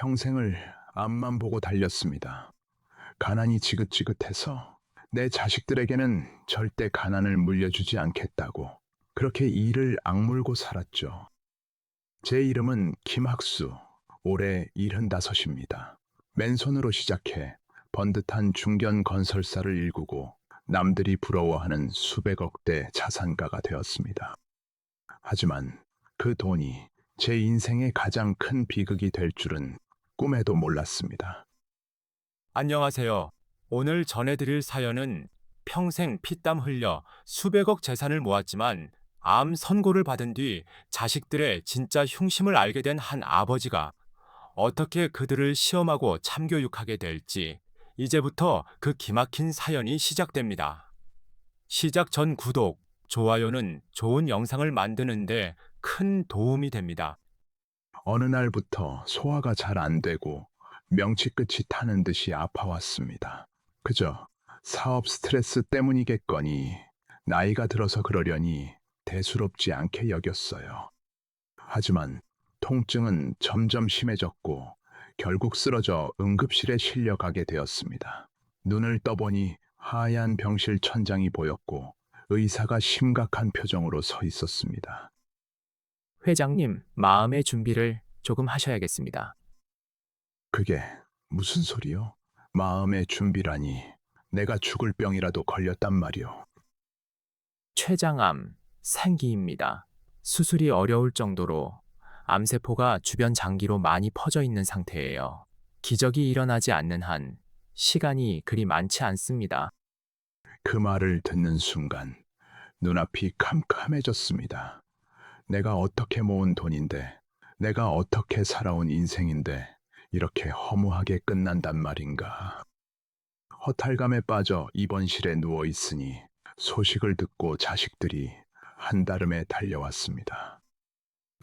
평생을 앞만 보고 달렸습니다. 가난이 지긋지긋해서 내 자식들에게는 절대 가난을 물려주지 않겠다고 그렇게 이를 악물고 살았죠. 제 이름은 김학수, 올해 75입니다. 맨손으로 시작해 번듯한 중견 건설사를 일구고 남들이 부러워하는 수백억대 자산가가 되었습니다. 하지만 그 돈이 제 인생의 가장 큰 비극이 될 줄은 꿈에도 몰랐습니다. 안녕하세요. 오늘 전해드릴 사연은 평생 피땀 흘려 수백억 재산을 모았지만 암 선고를 받은 뒤 자식들의 진짜 흉심을 알게 된 한 아버지가 어떻게 그들을 시험하고 참교육하게 될지 이제부터 그 기막힌 사연이 시작됩니다. 시작 전 구독, 좋아요는 좋은 영상을 만드는데 큰 도움이 됩니다. 어느 날부터 소화가 잘 안 되고 명치 끝이 타는 듯이 아파왔습니다. 그저 사업 스트레스 때문이겠거니 나이가 들어서 그러려니 대수롭지 않게 여겼어요. 하지만 통증은 점점 심해졌고 결국 쓰러져 응급실에 실려가게 되었습니다. 눈을 떠보니 하얀 병실 천장이 보였고 의사가 심각한 표정으로 서 있었습니다. 회장님, 마음의 준비를 조금 하셔야겠습니다. 그게 무슨 소리요? 마음의 준비라니. 내가 죽을 병이라도 걸렸단 말이오. 췌장암, 생기입니다. 수술이 어려울 정도로 암세포가 주변 장기로 많이 퍼져 있는 상태예요. 기적이 일어나지 않는 한 시간이 그리 많지 않습니다. 그 말을 듣는 순간 눈앞이 캄캄해졌습니다. 내가 어떻게 모은 돈인데, 내가 어떻게 살아온 인생인데 이렇게 허무하게 끝난단 말인가. 허탈감에 빠져 입원실에 누워 있으니 소식을 듣고 자식들이 한달음에 달려왔습니다.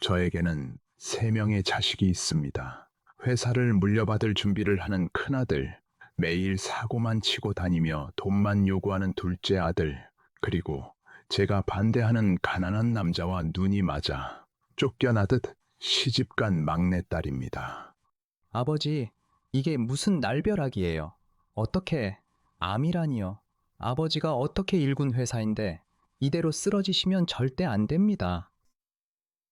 저에게는 3명의 자식이 있습니다. 회사를 물려받을 준비를 하는 큰아들, 매일 사고만 치고 다니며 돈만 요구하는 둘째 아들, 그리고 제가 반대하는 가난한 남자와 눈이 맞아 쫓겨나듯 시집간 막내딸입니다. 아버지, 이게 무슨 날벼락이에요? 어떻게, 암이라니요? 아버지가 어떻게 일군 회사인데 이대로 쓰러지시면 절대 안 됩니다.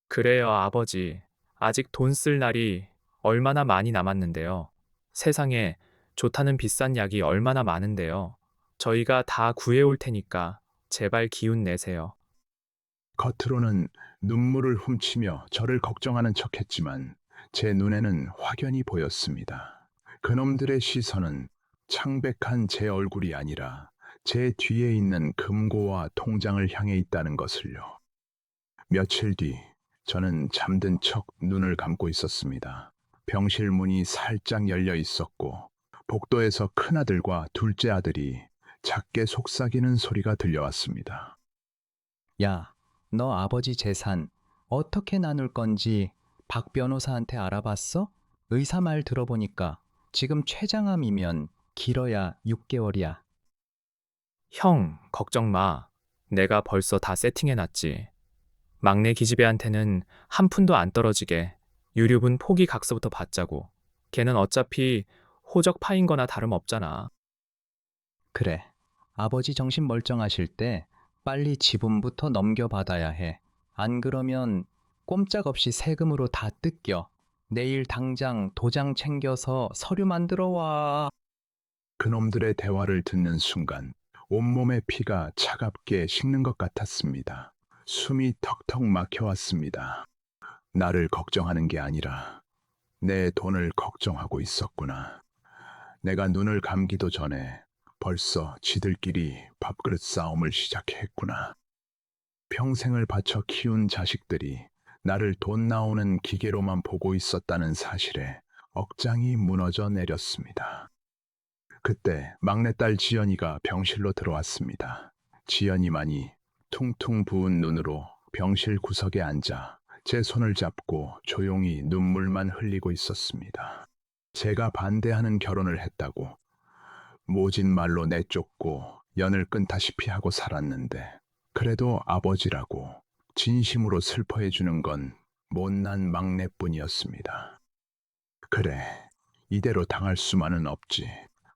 그래요, 아버지. 아직 돈 쓸 날이 얼마나 많이 남았는데요. 세상에 좋다는 비싼 약이 얼마나 많은데요. 저희가 다 구해올 테니까 제발 기운 내세요. 겉으로는 눈물을 훔치며 저를 걱정하는 척했지만 제 눈에는 확연히 보였습니다. 그놈들의 시선은 창백한 제 얼굴이 아니라 제 뒤에 있는 금고와 통장을 향해 있다는 것을요. 며칠 뒤 저는 잠든 척 눈을 감고 있었습니다. 병실 문이 살짝 열려 있었고 복도에서 큰아들과 둘째 아들이 작게 속삭이는 소리가 들려왔습니다. 야, 너 아버지 재산 어떻게 나눌 건지 박 변호사한테 알아봤어? 의사 말 들어보니까 지금 췌장암이면 길어야 6개월이야. 형, 걱정 마. 내가 벌써 다 세팅해놨지. 막내 기집애한테는 한 푼도 안 떨어지게 유류분 포기 각서부터 받자고. 걔는 어차피 호적 파인 거나 다름없잖아. 그래, 아버지 정신 멀쩡하실 때 빨리 지분부터 넘겨받아야 해. 안 그러면 꼼짝없이 세금으로 다 뜯겨. 내일 당장 도장 챙겨서 서류 만들어 와. 그놈들의 대화를 듣는 순간 온몸의 피가 차갑게 식는 것 같았습니다. 숨이 턱턱 막혀왔습니다. 나를 걱정하는 게 아니라 내 돈을 걱정하고 있었구나. 내가 눈을 감기도 전에 벌써 지들끼리 밥그릇 싸움을 시작했구나. 평생을 바쳐 키운 자식들이 나를 돈 나오는 기계로만 보고 있었다는 사실에 억장이 무너져 내렸습니다. 그때 막내딸 지연이가 병실로 들어왔습니다. 지연이만이 퉁퉁 부은 눈으로 병실 구석에 앉아 제 손을 잡고 조용히 눈물만 흘리고 있었습니다. 제가 반대하는 결혼을 했다고 모진 말로 내쫓고 연을 끊다시피 하고 살았는데 그래도 아버지라고 진심으로 슬퍼해 주는 건 못난 막내뿐이었습니다. 그래, 이대로 당할 수만은 없지.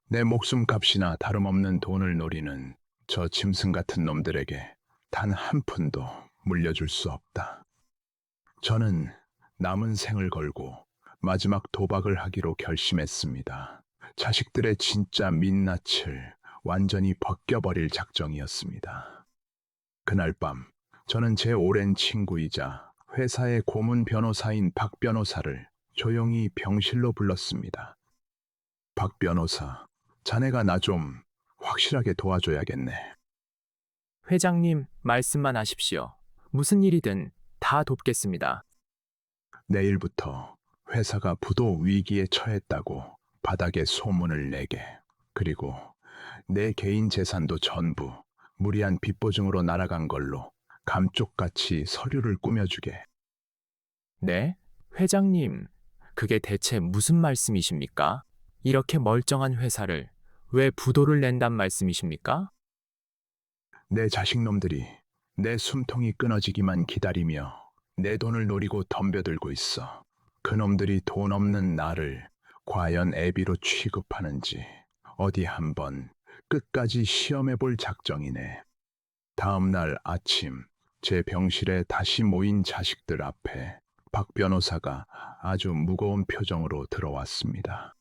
내 목숨값이나 다름없는 돈을 노리는 저 짐승 같은 놈들에게 단 한 푼도 물려줄 수 없다. 저는 남은 생을 걸고 마지막 도박을 하기로 결심했습니다. 자식들의 진짜 민낯을 완전히 벗겨버릴 작정이었습니다. 그날 밤 저는 제 오랜 친구이자 회사의 고문 변호사인 박 변호사를 조용히 병실로 불렀습니다. 박 변호사, 자네가 나 좀 확실하게 도와줘야겠네. 회장님, 말씀만 하십시오. 무슨 일이든 다 돕겠습니다. 내일부터 회사가 부도 위기에 처했다고 바닥에 소문을 내게. 그리고 내 개인 재산도 전부 무리한 빚보증으로 날아간 걸로 감쪽같이 서류를 꾸며주게. 네? 회장님, 그게 대체 무슨 말씀이십니까? 이렇게 멀쩡한 회사를 왜 부도를 낸단 말씀이십니까? 내 자식놈들이 내 숨통이 끊어지기만 기다리며 내 돈을 노리고 덤벼들고 있어. 그놈들이 돈 없는 나를 과연 애비로 취급하는지 어디 한번 끝까지 시험해 볼 작정이네. 다음 날 아침 제 병실에 다시 모인 자식들 앞에 박 변호사가 아주 무거운 표정으로 들어왔습니다.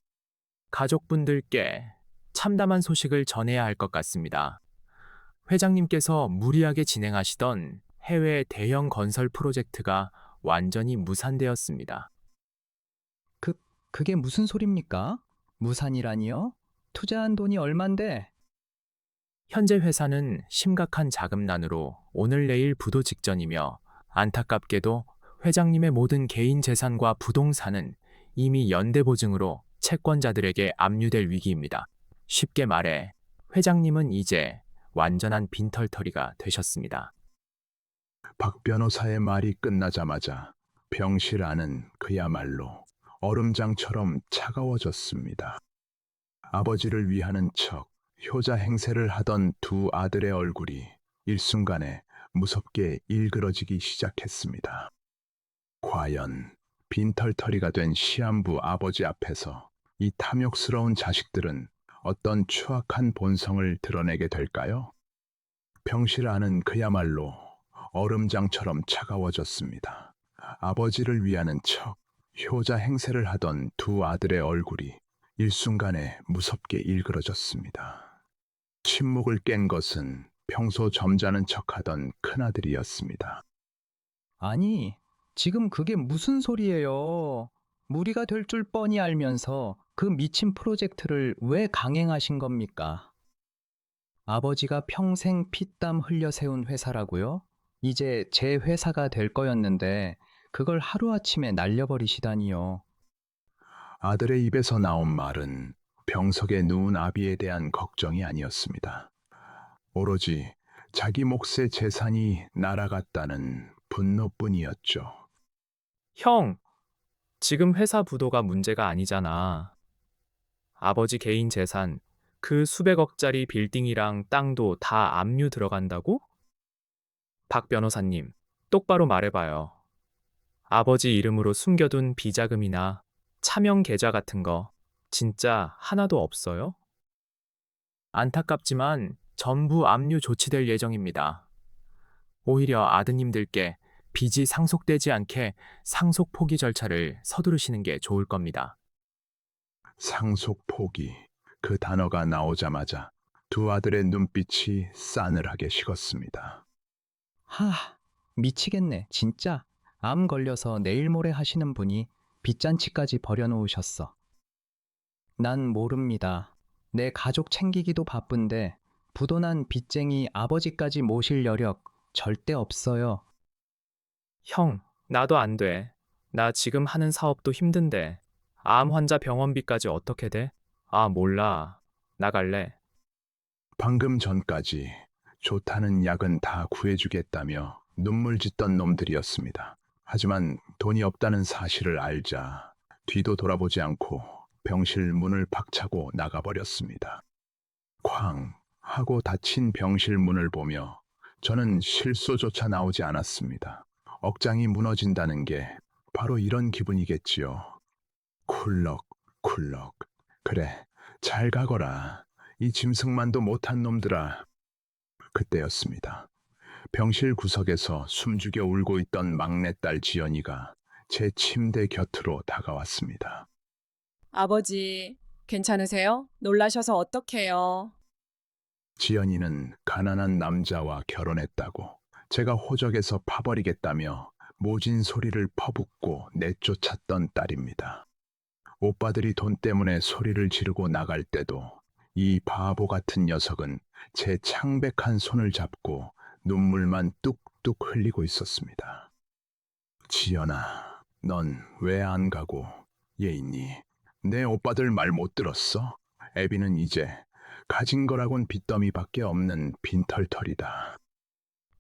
가족분들께 참담한 소식을 전해야 할 것 같습니다. 회장님께서 무리하게 진행하시던 해외 대형 건설 프로젝트가 완전히 무산되었습니다. 그게 무슨 소립니까? 무산이라니요? 투자한 돈이 얼만데? 현재 회사는 심각한 자금난으로 오늘 내일 부도 직전이며 안타깝게도 회장님의 모든 개인 재산과 부동산은 이미 연대보증으로 채권자들에게 압류될 위기입니다. 쉽게 말해 회장님은 이제 완전한 빈털터리가 되셨습니다. 박 변호사의 말이 끝나자마자 병실 안은 그야말로 얼음장처럼 차가워졌습니다. 아버지를 위하는 척 효자 행세를 하던 두 아들의 얼굴이 일순간에 무섭게 일그러지기 시작했습니다. 과연 빈털터리가 된 시한부 아버지 앞에서 이 탐욕스러운 자식들은 어떤 추악한 본성을 드러내게 될까요? 병실 안은 그야말로 얼음장처럼 차가워졌습니다. 아버지를 위하는 척 효자 행세를 하던 두 아들의 얼굴이 일순간에 무섭게 일그러졌습니다. 침묵을 깬 것은 평소 점잖은 척하던 큰아들이었습니다. 아니, 지금 그게 무슨 소리예요? 무리가 될 줄 뻔히 알면서 그 미친 프로젝트를 왜 강행하신 겁니까? 아버지가 평생 피땀 흘려 세운 회사라고요? 이제 제 회사가 될 거였는데 그걸 하루아침에 날려버리시다니요. 아들의 입에서 나온 말은 병석에 누운 아비에 대한 걱정이 아니었습니다. 오로지 자기 몫의 재산이 날아갔다는 분노뿐이었죠. 형, 지금 회사 부도가 문제가 아니잖아. 아버지 개인 재산, 그 수백억짜리 빌딩이랑 땅도 다 압류 들어간다고? 박 변호사님, 똑바로 말해봐요. 아버지 이름으로 숨겨둔 비자금이나 차명 계좌 같은 거 진짜 하나도 없어요? 안타깝지만 전부 압류 조치될 예정입니다. 오히려 아드님들께 빚이 상속되지 않게 상속 포기 절차를 서두르시는 게 좋을 겁니다. 상속 포기, 그 단어가 나오자마자 두 아들의 눈빛이 싸늘하게 식었습니다. 하, 미치겠네, 진짜. 암 걸려서 내일 모레 하시는 분이 빚잔치까지 벌여놓으셨어. 난 모릅니다. 내 가족 챙기기도 바쁜데 부도난 빚쟁이 아버지까지 모실 여력 절대 없어요. 형, 나도 안 돼. 나 지금 하는 사업도 힘든데. 암 환자 병원비까지 어떻게 돼? 아, 몰라. 나갈래. 방금 전까지 좋다는 약은 다 구해주겠다며 눈물 짓던 놈들이었습니다. 하지만 돈이 없다는 사실을 알자 뒤도 돌아보지 않고 병실 문을 박차고 나가버렸습니다. 쾅 하고 닫힌 병실 문을 보며 저는 실소조차 나오지 않았습니다. 억장이 무너진다는 게 바로 이런 기분이겠지요. 쿨럭 쿨럭. 그래, 잘 가거라. 이 짐승만도 못한 놈들아. 그때였습니다. 병실 구석에서 숨죽여 울고 있던 막내딸 지연이가 제 침대 곁으로 다가왔습니다. 아버지, 괜찮으세요? 놀라셔서 어떡해요? 지연이는 가난한 남자와 결혼했다고 제가 호적에서 파버리겠다며 모진 소리를 퍼붓고 내쫓았던 딸입니다. 오빠들이 돈 때문에 소리를 지르고 나갈 때도 이 바보 같은 녀석은 제 창백한 손을 잡고 눈물만 뚝뚝 흘리고 있었습니다. 지연아, 넌 왜 안 가고 얘 있니? 내 오빠들 말 못 들었어? 애비는 이제 가진 거라곤 빚더미밖에 없는 빈털털이다.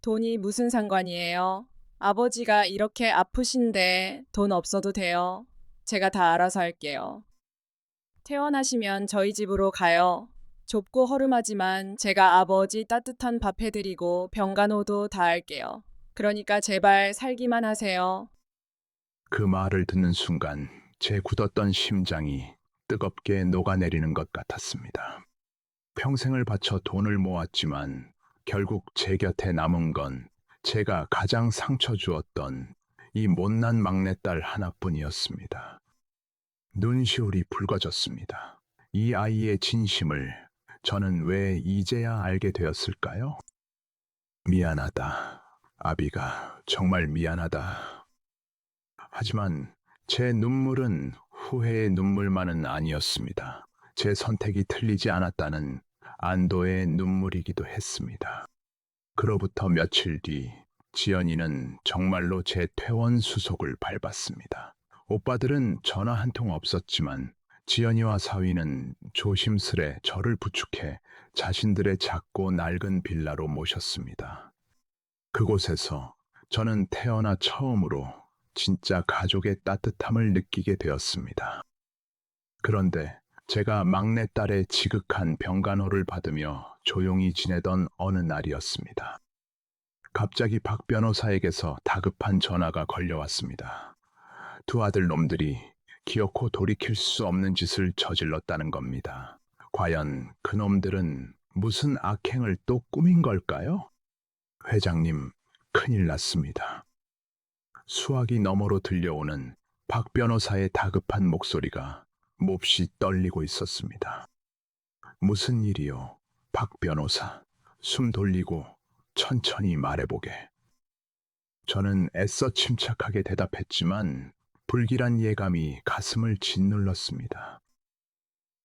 돈이 무슨 상관이에요? 아버지가 이렇게 아프신데 돈 없어도 돼요. 제가 다 알아서 할게요. 퇴원하시면 저희 집으로 가요. 좁고 허름하지만 제가 아버지 따뜻한 밥 해드리고 병간호도 다 할게요. 그러니까 제발 살기만 하세요. 그 말을 듣는 순간 제 굳었던 심장이 뜨겁게 녹아내리는 것 같았습니다. 평생을 바쳐 돈을 모았지만 결국 제 곁에 남은 건 제가 가장 상처 주었던 이 못난 막내딸 하나뿐이었습니다. 눈시울이 붉어졌습니다. 이 아이의 진심을 저는 왜 이제야 알게 되었을까요? 미안하다. 아비가 정말 미안하다. 하지만 제 눈물은 후회의 눈물만은 아니었습니다. 제 선택이 틀리지 않았다는 안도의 눈물이기도 했습니다. 그로부터 며칠 뒤 지연이는 정말로 제 퇴원 수속을 밟았습니다. 오빠들은 전화 한 통 없었지만 지연이와 사위는 조심스레 저를 부축해 자신들의 작고 낡은 빌라로 모셨습니다. 그곳에서 저는 태어나 처음으로 진짜 가족의 따뜻함을 느끼게 되었습니다. 그런데 제가 막내딸의 지극한 병간호를 받으며 조용히 지내던 어느 날이었습니다. 갑자기 박 변호사에게서 다급한 전화가 걸려왔습니다. 두 아들 놈들이 기어코 돌이킬 수 없는 짓을 저질렀다는 겁니다. 과연 그놈들은 무슨 악행을 또 꾸민 걸까요? 회장님, 큰일 났습니다. 수화기 너머로 들려오는 박 변호사의 다급한 목소리가 몹시 떨리고 있었습니다. 무슨 일이요? 박 변호사. 숨 돌리고 천천히 말해보게. 저는 애써 침착하게 대답했지만 불길한 예감이 가슴을 짓눌렀습니다.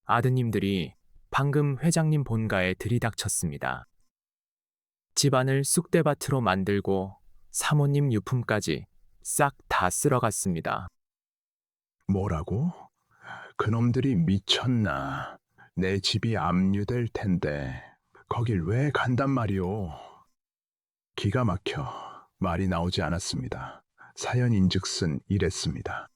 아드님들이 방금 회장님 본가에 들이닥쳤습니다. 집안을 쑥대밭으로 만들고 사모님 유품까지 싹 다 쓸어갔습니다. 뭐라고? 그놈들이 미쳤나? 내 집이 압류될 텐데 거길 왜 간단 말이오? 기가 막혀 말이 나오지 않았습니다. 사연인즉슨 이랬습니다.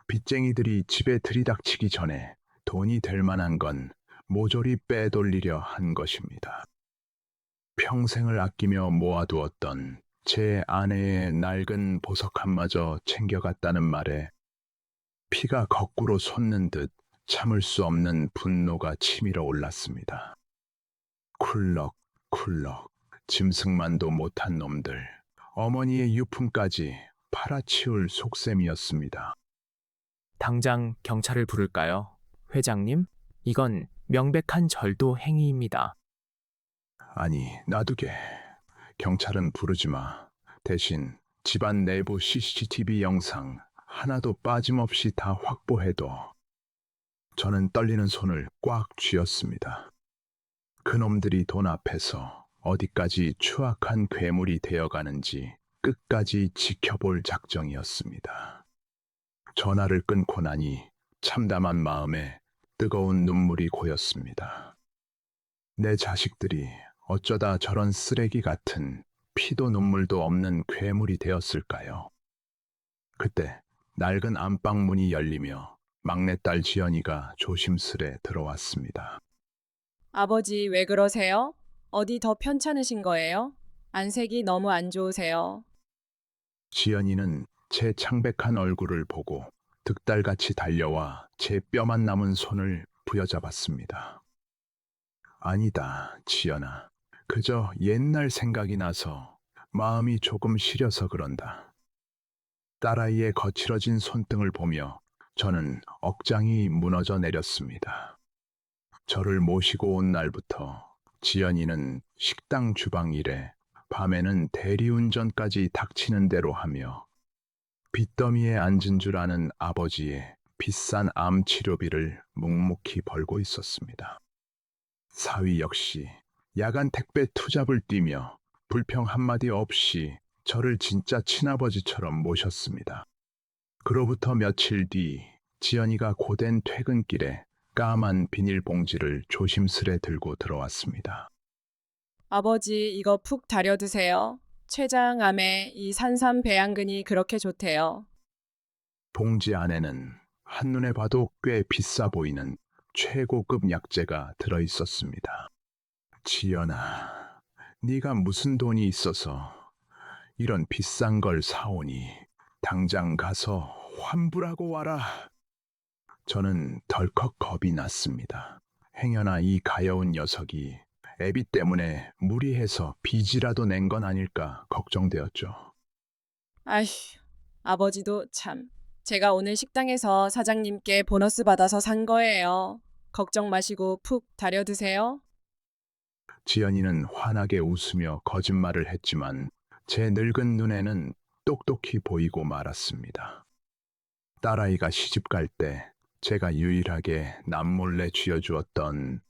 빚쟁이들이 집에 들이닥치기 전에 돈이 될 만한 건 모조리 빼돌리려 한 것입니다. 평생을 아끼며 모아두었던 제 아내의 낡은 보석 한마저 챙겨갔다는 말에 피가 거꾸로 솟는 듯 참을 수 없는 분노가 치밀어 올랐습니다. 쿨럭, 짐승만도 못한 놈들, 어머니의 유품까지 팔아치울 속셈이었습니다. 당장 경찰을 부를까요? 회장님, 이건 명백한 절도 행위입니다. 아니, 놔두게. 경찰은 부르지 마. 대신 집안 내부 CCTV 영상 하나도 빠짐없이 다 확보해둬. 저는 떨리는 손을 꽉 쥐었습니다. 그놈들이 돈 앞에서 어디까지 추악한 괴물이 되어가는지 끝까지 지켜볼 작정이었습니다. 전화를 끊고 나니 참담한 마음에 뜨거운 눈물이 고였습니다. 내 자식들이 어쩌다 저런 쓰레기 같은 피도 눈물도 없는 괴물이 되었을까요? 그때 낡은 안방문이 열리며 막내딸 지연이가 조심스레 들어왔습니다. 아버지, 왜 그러세요? 어디 더 편찮으신 거예요? 안색이 너무 안 좋으세요. 지연이는 제 창백한 얼굴을 보고 득달같이 달려와 제 뼈만 남은 손을 부여잡았습니다. 아니다, 지연아. 그저 옛날 생각이 나서 마음이 조금 시려서 그런다. 딸아이의 거칠어진 손등을 보며 저는 억장이 무너져 내렸습니다. 저를 모시고 온 날부터 지연이는 식당 주방 일에 밤에는 대리운전까지 닥치는 대로 하며 빚더미에 앉은 줄 아는 아버지의 비싼 암 치료비를 묵묵히 벌고 있었습니다. 사위 역시 야간 택배 투잡을 뛰며 불평 한마디 없이 저를 진짜 친아버지처럼 모셨습니다. 그로부터 며칠 뒤 지연이가 고된 퇴근길에 까만 비닐봉지를 조심스레 들고 들어왔습니다. 아버지, 이거 푹 다려 드세요. 췌장암에 이 산삼 배양근이 그렇게 좋대요. 봉지 안에는 한눈에 봐도 꽤 비싸 보이는 최고급 약재가 들어 있었습니다. 지연아, 네가 무슨 돈이 있어서 이런 비싼 걸 사오니 당장 가서 환불하고 와라. 저는 덜컥 겁이 났습니다. 행여나 이 가여운 녀석이 애비 때문에 무리해서 빚이라도 낸 건 아닐까 걱정되었죠. 아휴, 아버지도 참. 제가 오늘 식당에서 사장님께 보너스 받아서 산 거예요. 걱정 마시고 푹 다려 드세요. 지연이는 환하게 웃으며 거짓말을 했지만 제 늙은 눈에는 똑똑히 보이고 말았습니다. 딸아이가 시집 갈 때 제가 유일하게 남몰래 쥐어주었던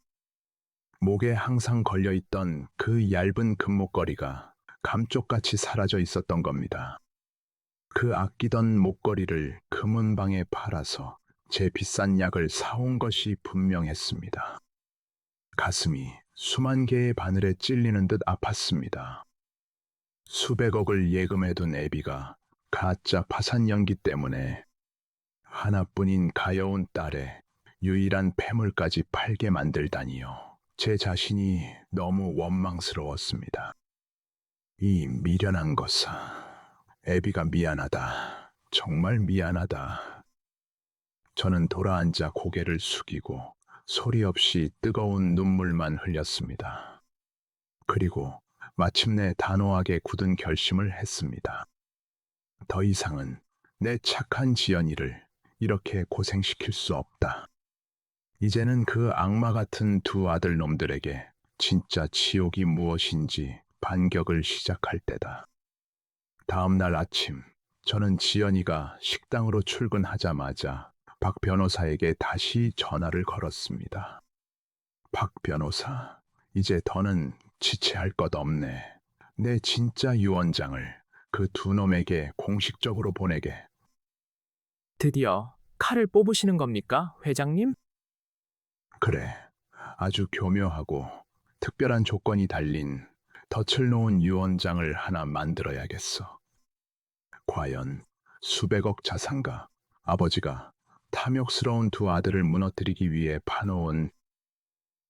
목에 항상 걸려있던 그 얇은 금목걸이가 감쪽같이 사라져 있었던 겁니다. 그 아끼던 목걸이를 금은방에 팔아서 제 비싼 약을 사온 것이 분명했습니다. 가슴이 수만 개의 바늘에 찔리는 듯 아팠습니다. 수백억을 예금해둔 애비가 가짜 파산 연기 때문에 하나뿐인 가여운 딸의 유일한 폐물까지 팔게 만들다니요. 제 자신이 너무 원망스러웠습니다. 이 미련한 것아. 애비가 미안하다. 정말 미안하다. 저는 돌아앉아 고개를 숙이고 소리 없이 뜨거운 눈물만 흘렸습니다. 그리고 마침내 단호하게 굳은 결심을 했습니다. 더 이상은 내 착한 지연이를 이렇게 고생시킬 수 없다. 이제는 그 악마 같은 두 아들 놈들에게 진짜 지옥이 무엇인지 반격을 시작할 때다. 다음 날 아침, 저는 지연이가 식당으로 출근하자마자 박 변호사에게 다시 전화를 걸었습니다. 박 변호사, 이제 더는 지체할 것 없네. 내 진짜 유언장을 그 두 놈에게 공식적으로 보내게. 드디어 칼을 뽑으시는 겁니까, 회장님? 그래, 아주 교묘하고 특별한 조건이 달린 덫을 놓은 유언장을 하나 만들어야겠어. 과연 수백억 자산가 아버지가 탐욕스러운 두 아들을 무너뜨리기 위해 파놓은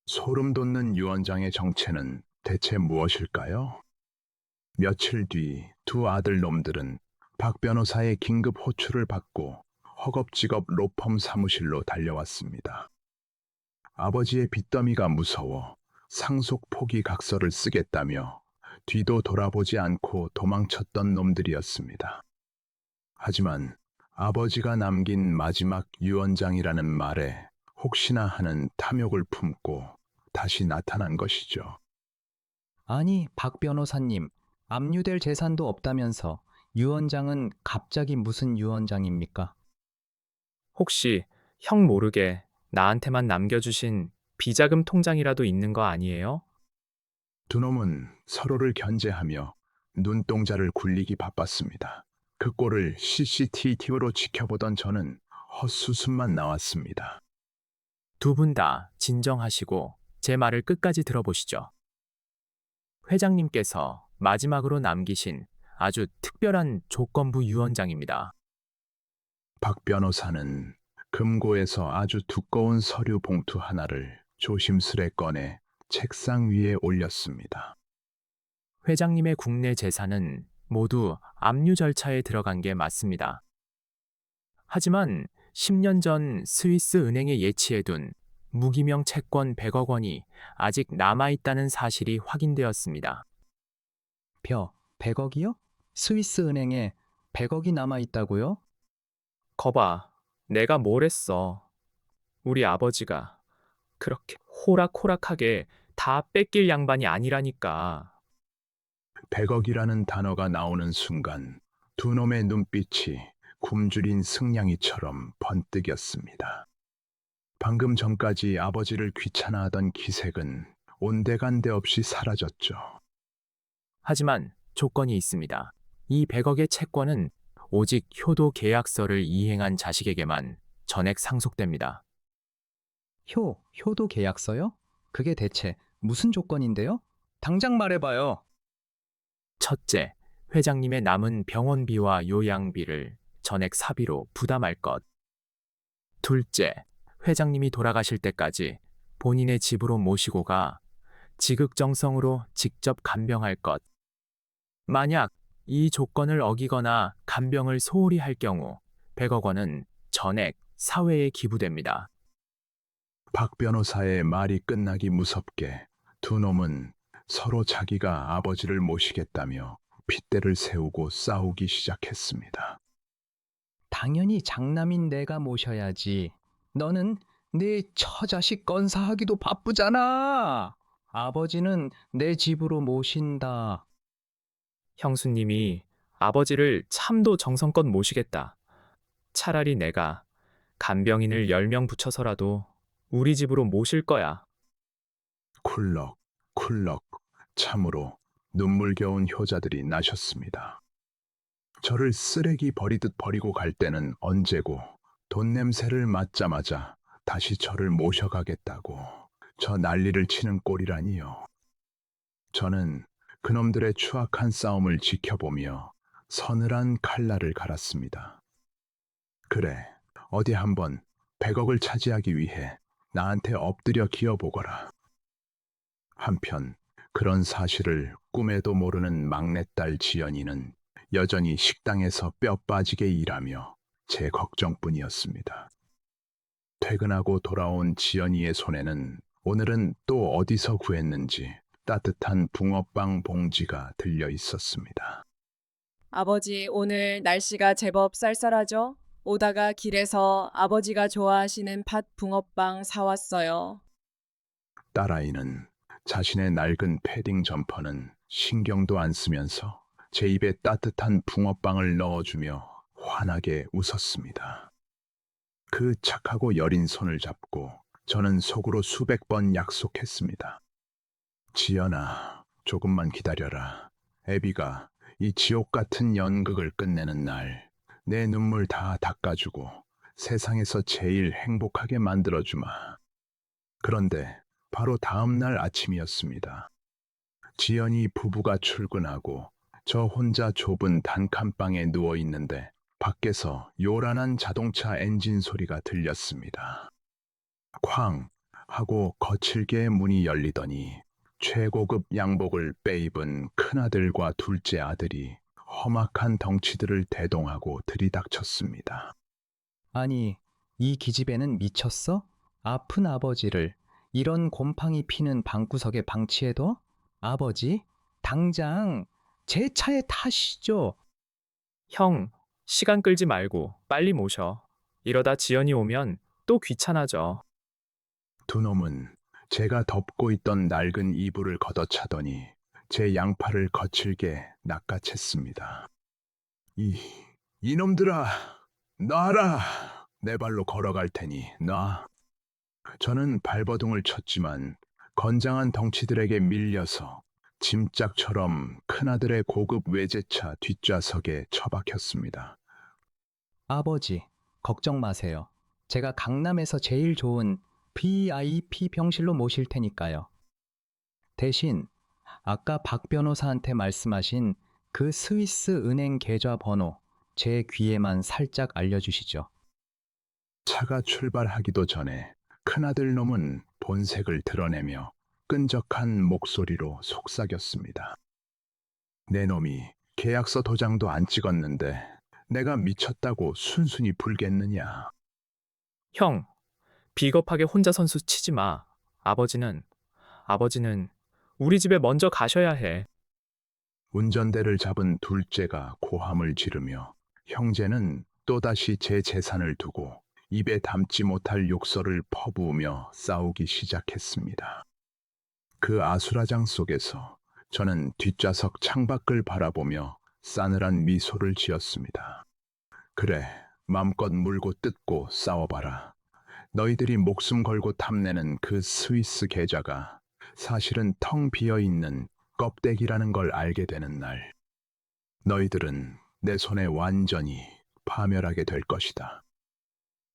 소름 돋는 유언장의 정체는 대체 무엇일까요? 며칠 뒤 두 아들 놈들은 박 변호사의 긴급 호출을 받고 허겁지겁 로펌 사무실로 달려왔습니다. 아버지의 빚더미가 무서워 상속 포기 각서를 쓰겠다며 뒤도 돌아보지 않고 도망쳤던 놈들이었습니다. 하지만 아버지가 남긴 마지막 유언장이라는 말에 혹시나 하는 탐욕을 품고 다시 나타난 것이죠. 아니, 박 변호사님, 압류될 재산도 없다면서 유언장은 갑자기 무슨 유언장입니까? 혹시 형 모르게 나한테만 남겨주신 비자금 통장이라도 있는 거 아니에요? 두 놈은 서로를 견제하며 눈동자를 굴리기 바빴습니다. 그 꼴을 CCTV로 지켜보던 저는 헛수습만 나왔습니다. 두 분 다 진정하시고 제 말을 끝까지 들어보시죠. 회장님께서 마지막으로 남기신 아주 특별한 조건부 유언장입니다. 박 변호사는 금고에서 아주 두꺼운 서류 봉투 하나를 조심스레 꺼내 책상 위에 올렸습니다. 회장님의 국내 재산은 모두 압류 절차에 들어간 게 맞습니다. 하지만 10년 전 스위스 은행에 예치해둔 무기명 채권 100억 원이 아직 남아있다는 사실이 확인되었습니다. 100억이요? 스위스 은행에 100억이 남아있다고요? 거봐, 내가 뭘 했어. 우리 아버지가 그렇게 호락호락하게 다 뺏길 양반이 아니라니까. 100억이라는 단어가 나오는 순간 두 놈의 눈빛이 굶주린 승냥이처럼 번뜩였습니다. 방금 전까지 아버지를 귀찮아하던 기색은 온데간데 없이 사라졌죠. 하지만 조건이 있습니다. 이 100억의 채권은 오직 효도 계약서를 이행한 자식에게만 전액 상속됩니다. 효도 계약서요? 그게 대체 무슨 조건인데요? 당장 말해봐요. 첫째, 회장님의 남은 병원비와 요양비를 전액 사비로 부담할 것. 둘째, 회장님이 돌아가실 때까지 본인의 집으로 모시고 가 지극정성으로 직접 간병할 것. 만약 이 조건을 어기거나 간병을 소홀히 할 경우 100억 원은 전액 사회에 기부됩니다. 박 변호사의 말이 끝나기 무섭게 두 놈은 서로 자기가 아버지를 모시겠다며 핏대를 세우고 싸우기 시작했습니다. 당연히 장남인 내가 모셔야지. 너는 네 처자식 건사하기도 바쁘잖아. 아버지는 내 집으로 모신다. 형수님이 아버지를 참도 정성껏 모시겠다. 차라리 내가 간병인을 10명 붙여서라도 우리 집으로 모실 거야. 쿨럭쿨럭 참으로 눈물겨운 효자들이 나셨습니다. 저를 쓰레기 버리듯 버리고 갈 때는 언제고 돈 냄새를 맡자마자 다시 저를 모셔가겠다고 저 난리를 치는 꼴이라니요. 저는 그놈들의 추악한 싸움을 지켜보며 서늘한 칼날을 갈았습니다. 그래, 어디 한번 100억을 차지하기 위해 나한테 엎드려 기어보거라. 한편 그런 사실을 꿈에도 모르는 막내딸 지연이는 여전히 식당에서 뼈 빠지게 일하며 제 걱정뿐이었습니다. 퇴근하고 돌아온 지연이의 손에는 오늘은 또 어디서 구했는지 따뜻한 붕어빵 봉지가 들려 있었습니다. 아버지, 오늘 날씨가 제법 쌀쌀하죠? 오다가 길에서 아버지가 좋아하시는 팥 붕어빵 사왔어요. 딸아이는 자신의 낡은 패딩 점퍼는 신경도 안 쓰면서 제 입에 따뜻한 붕어빵을 넣어주며 환하게 웃었습니다. 그 착하고 여린 손을 잡고 저는 속으로 수백 번 약속했습니다. 지연아, 조금만 기다려라. 애비가 이 지옥 같은 연극을 끝내는 날, 내 눈물 다 닦아주고 세상에서 제일 행복하게 만들어주마. 그런데 바로 다음 날 아침이었습니다. 지연이 부부가 출근하고 저 혼자 좁은 단칸방에 누워 있는데 밖에서 요란한 자동차 엔진 소리가 들렸습니다. 쾅 하고 거칠게 문이 열리더니 최고급 양복을 빼입은 큰아들과 둘째 아들이 험악한 덩치들을 대동하고 들이닥쳤습니다. 아니, 이 기집애는 미쳤어? 아픈 아버지를 이런 곰팡이 피는 방구석에 방치해둬? 아버지, 당장 제 차에 타시죠. 형, 시간 끌지 말고 빨리 모셔. 이러다 지연이 오면 또 귀찮아져. 두 놈은 제가 덮고 있던 낡은 이불을 걷어차더니 제 양팔을 거칠게 낚아챘습니다. 이놈들아, 놔라! 내 발로 걸어갈 테니 놔. 저는 발버둥을 쳤지만 건장한 덩치들에게 밀려서 짐짝처럼 큰아들의 고급 외제차 뒷좌석에 처박혔습니다. 아버지, 걱정 마세요. 제가 강남에서 제일 좋은 VIP 병실로 모실 테니까요. 대신 아까 박 변호사한테 말씀하신 그 스위스 은행 계좌 번호 제 귀에만 살짝 알려주시죠. 차가 출발하기도 전에 큰아들 놈은 본색을 드러내며 끈적한 목소리로 속삭였습니다. 내 놈이 계약서 도장도 안 찍었는데 내가 미쳤다고 순순히 불겠느냐. 형, 비겁하게 혼자 선수 치지 마. 아버지는 우리 집에 먼저 가셔야 해. 운전대를 잡은 둘째가 고함을 지르며 형제는 또다시 제 재산을 두고 입에 담지 못할 욕설을 퍼부으며 싸우기 시작했습니다. 그 아수라장 속에서 저는 뒷좌석 창밖을 바라보며 싸늘한 미소를 지었습니다. 그래, 맘껏 물고 뜯고 싸워봐라. 너희들이 목숨 걸고 탐내는 그 스위스 계좌가 사실은 텅 비어있는 껍데기라는 걸 알게 되는 날, 너희들은 내 손에 완전히 파멸하게 될 것이다.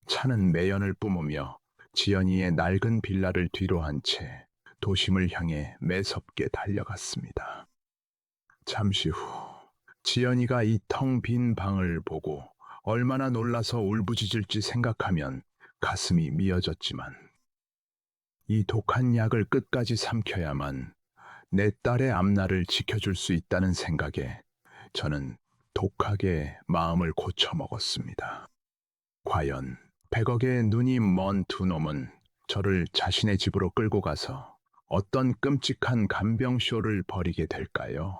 차는 매연을 뿜으며 지연이의 낡은 빌라를 뒤로 한 채 도심을 향해 매섭게 달려갔습니다. 잠시 후 지연이가 이 텅 빈 방을 보고 얼마나 놀라서 울부짖을지 생각하면 가슴이 미어졌지만 이 독한 약을 끝까지 삼켜야만 내 딸의 앞날을 지켜줄 수 있다는 생각에 저는 독하게 마음을 고쳐먹었습니다. 과연 100억의 눈이 먼 두 놈은 저를 자신의 집으로 끌고 가서 어떤 끔찍한 간병쇼를 벌이게 될까요?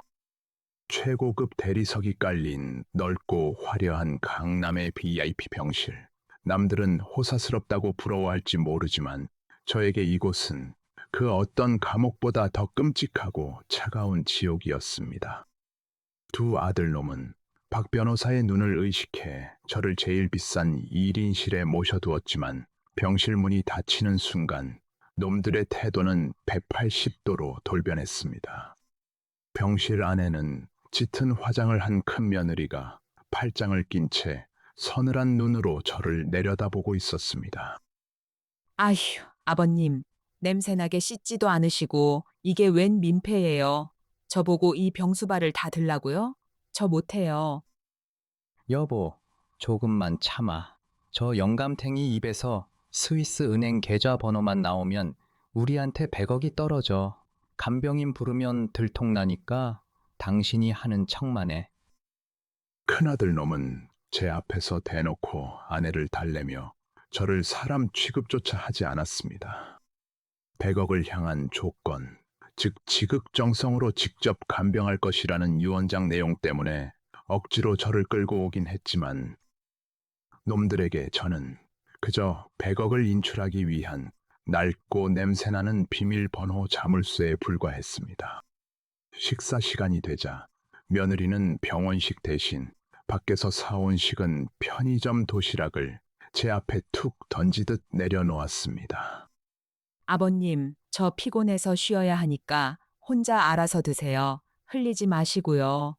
최고급 대리석이 깔린 넓고 화려한 강남의 VIP 병실. 남들은 호사스럽다고 부러워할지 모르지만 저에게 이곳은 그 어떤 감옥보다 더 끔찍하고 차가운 지옥이었습니다. 두 아들놈은 박 변호사의 눈을 의식해 저를 제일 비싼 1인실에 모셔두었지만 병실 문이 닫히는 순간 놈들의 태도는 180도로 돌변했습니다. 병실 안에는 짙은 화장을 한 큰 며느리가 팔짱을 낀 채 서늘한 눈으로 저를 내려다보고 있었습니다. 아휴, 아버님, 냄새나게 씻지도 않으시고 이게 웬 민폐예요. 저보고 이 병수발을 다 들라고요? 저 못해요. 여보, 조금만 참아. 저 영감탱이 입에서 스위스 은행 계좌 번호만 나오면 우리한테 100억이 떨어져. 간병인 부르면 들통나니까 당신이 하는 척만 해. 큰아들 놈은 제 앞에서 대놓고 아내를 달래며 저를 사람 취급조차 하지 않았습니다. 100억을 향한 조건, 즉 지극정성으로 직접 간병할 것이라는 유언장 내용 때문에 억지로 저를 끌고 오긴 했지만 놈들에게 저는 그저 100억을 인출하기 위한 낡고 냄새나는 비밀번호 자물쇠에 불과했습니다. 식사 시간이 되자 며느리는 병원식 대신 밖에서 사온 식은 편의점 도시락을 제 앞에 툭 던지듯 내려놓았습니다. 아버님, 저 피곤해서 쉬어야 하니까 혼자 알아서 드세요. 흘리지 마시고요.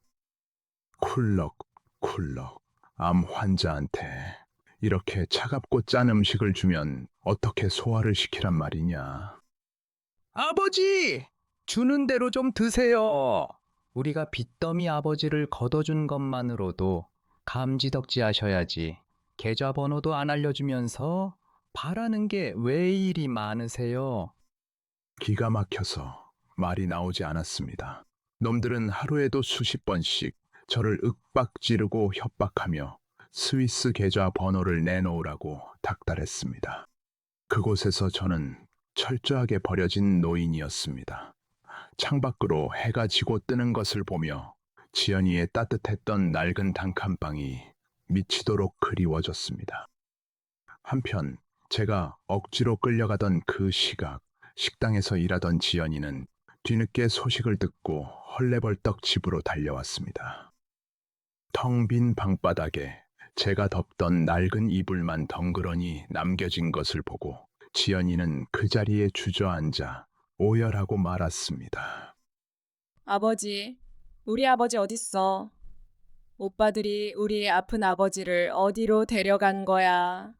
쿨럭쿨럭 암 환자한테 이렇게 차갑고 짠 음식을 주면 어떻게 소화를 시키란 말이냐. 아버지! 주는 대로 좀 드세요. 우리가 빚더미 아버지를 걷어준 것만으로도 감지덕지 하셔야지. 계좌번호도 안 알려주면서 바라는 게 왜 이리 많으세요? 기가 막혀서 말이 나오지 않았습니다. 놈들은 하루에도 수십 번씩 저를 윽박지르고 협박하며 스위스 계좌 번호를 내놓으라고 닥달했습니다. 그곳에서 저는 철저하게 버려진 노인이었습니다. 창밖으로 해가 지고 뜨는 것을 보며 지연이의 따뜻했던 낡은 단칸방이 미치도록 그리워졌습니다. 한편 제가 억지로 끌려가던 그 시각, 식당에서 일하던 지연이는 뒤늦게 소식을 듣고 헐레벌떡 집으로 달려왔습니다. 텅 빈 방바닥에 제가 덮던 낡은 이불만 덩그러니 남겨진 것을 보고 지연이는 그 자리에 주저앉아 오열하고 말았습니다. 아버지, 우리 아버지 어딨어? 오빠들이 우리 아픈 아버지를 어디로 데려간 거야?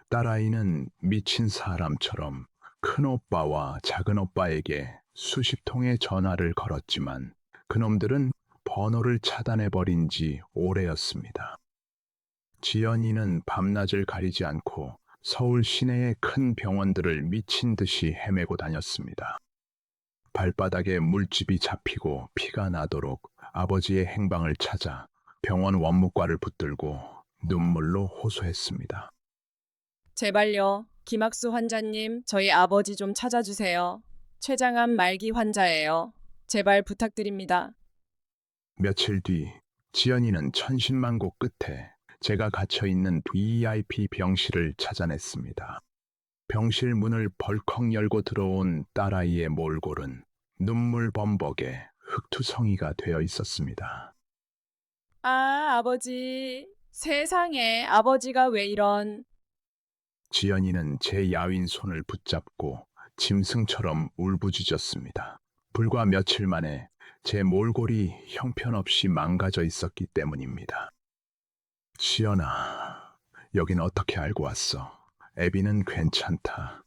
딸아이는 미친 사람처럼 큰오빠와 작은오빠에게 수십 통의 전화를 걸었지만 그놈들은 번호를 차단해버린 지 오래였습니다. 지연이는 밤낮을 가리지 않고 서울 시내의 큰 병원들을 미친 듯이 헤매고 다녔습니다. 발바닥에 물집이 잡히고 피가 나도록 아버지의 행방을 찾아 병원 원무과를 붙들고 눈물로 호소했습니다. 제발요. 김학수 환자님, 저희 아버지 좀 찾아주세요. 췌장암 말기 환자예요. 제발 부탁드립니다. 며칠 뒤 지연이는 천신만고 끝에 제가 갇혀있는 VIP 병실을 찾아냈습니다. 병실 문을 벌컥 열고 들어온 딸아이의 몰골은 눈물 범벅에 흙투성이가 되어 있었습니다. 아, 아버지. 세상에, 아버지가 왜 이런... 지연이는 제 야윈 손을 붙잡고 짐승처럼 울부짖었습니다. 불과 며칠 만에 제 몰골이 형편없이 망가져 있었기 때문입니다. 지연아, 여긴 어떻게 알고 왔어? 애비는 괜찮다.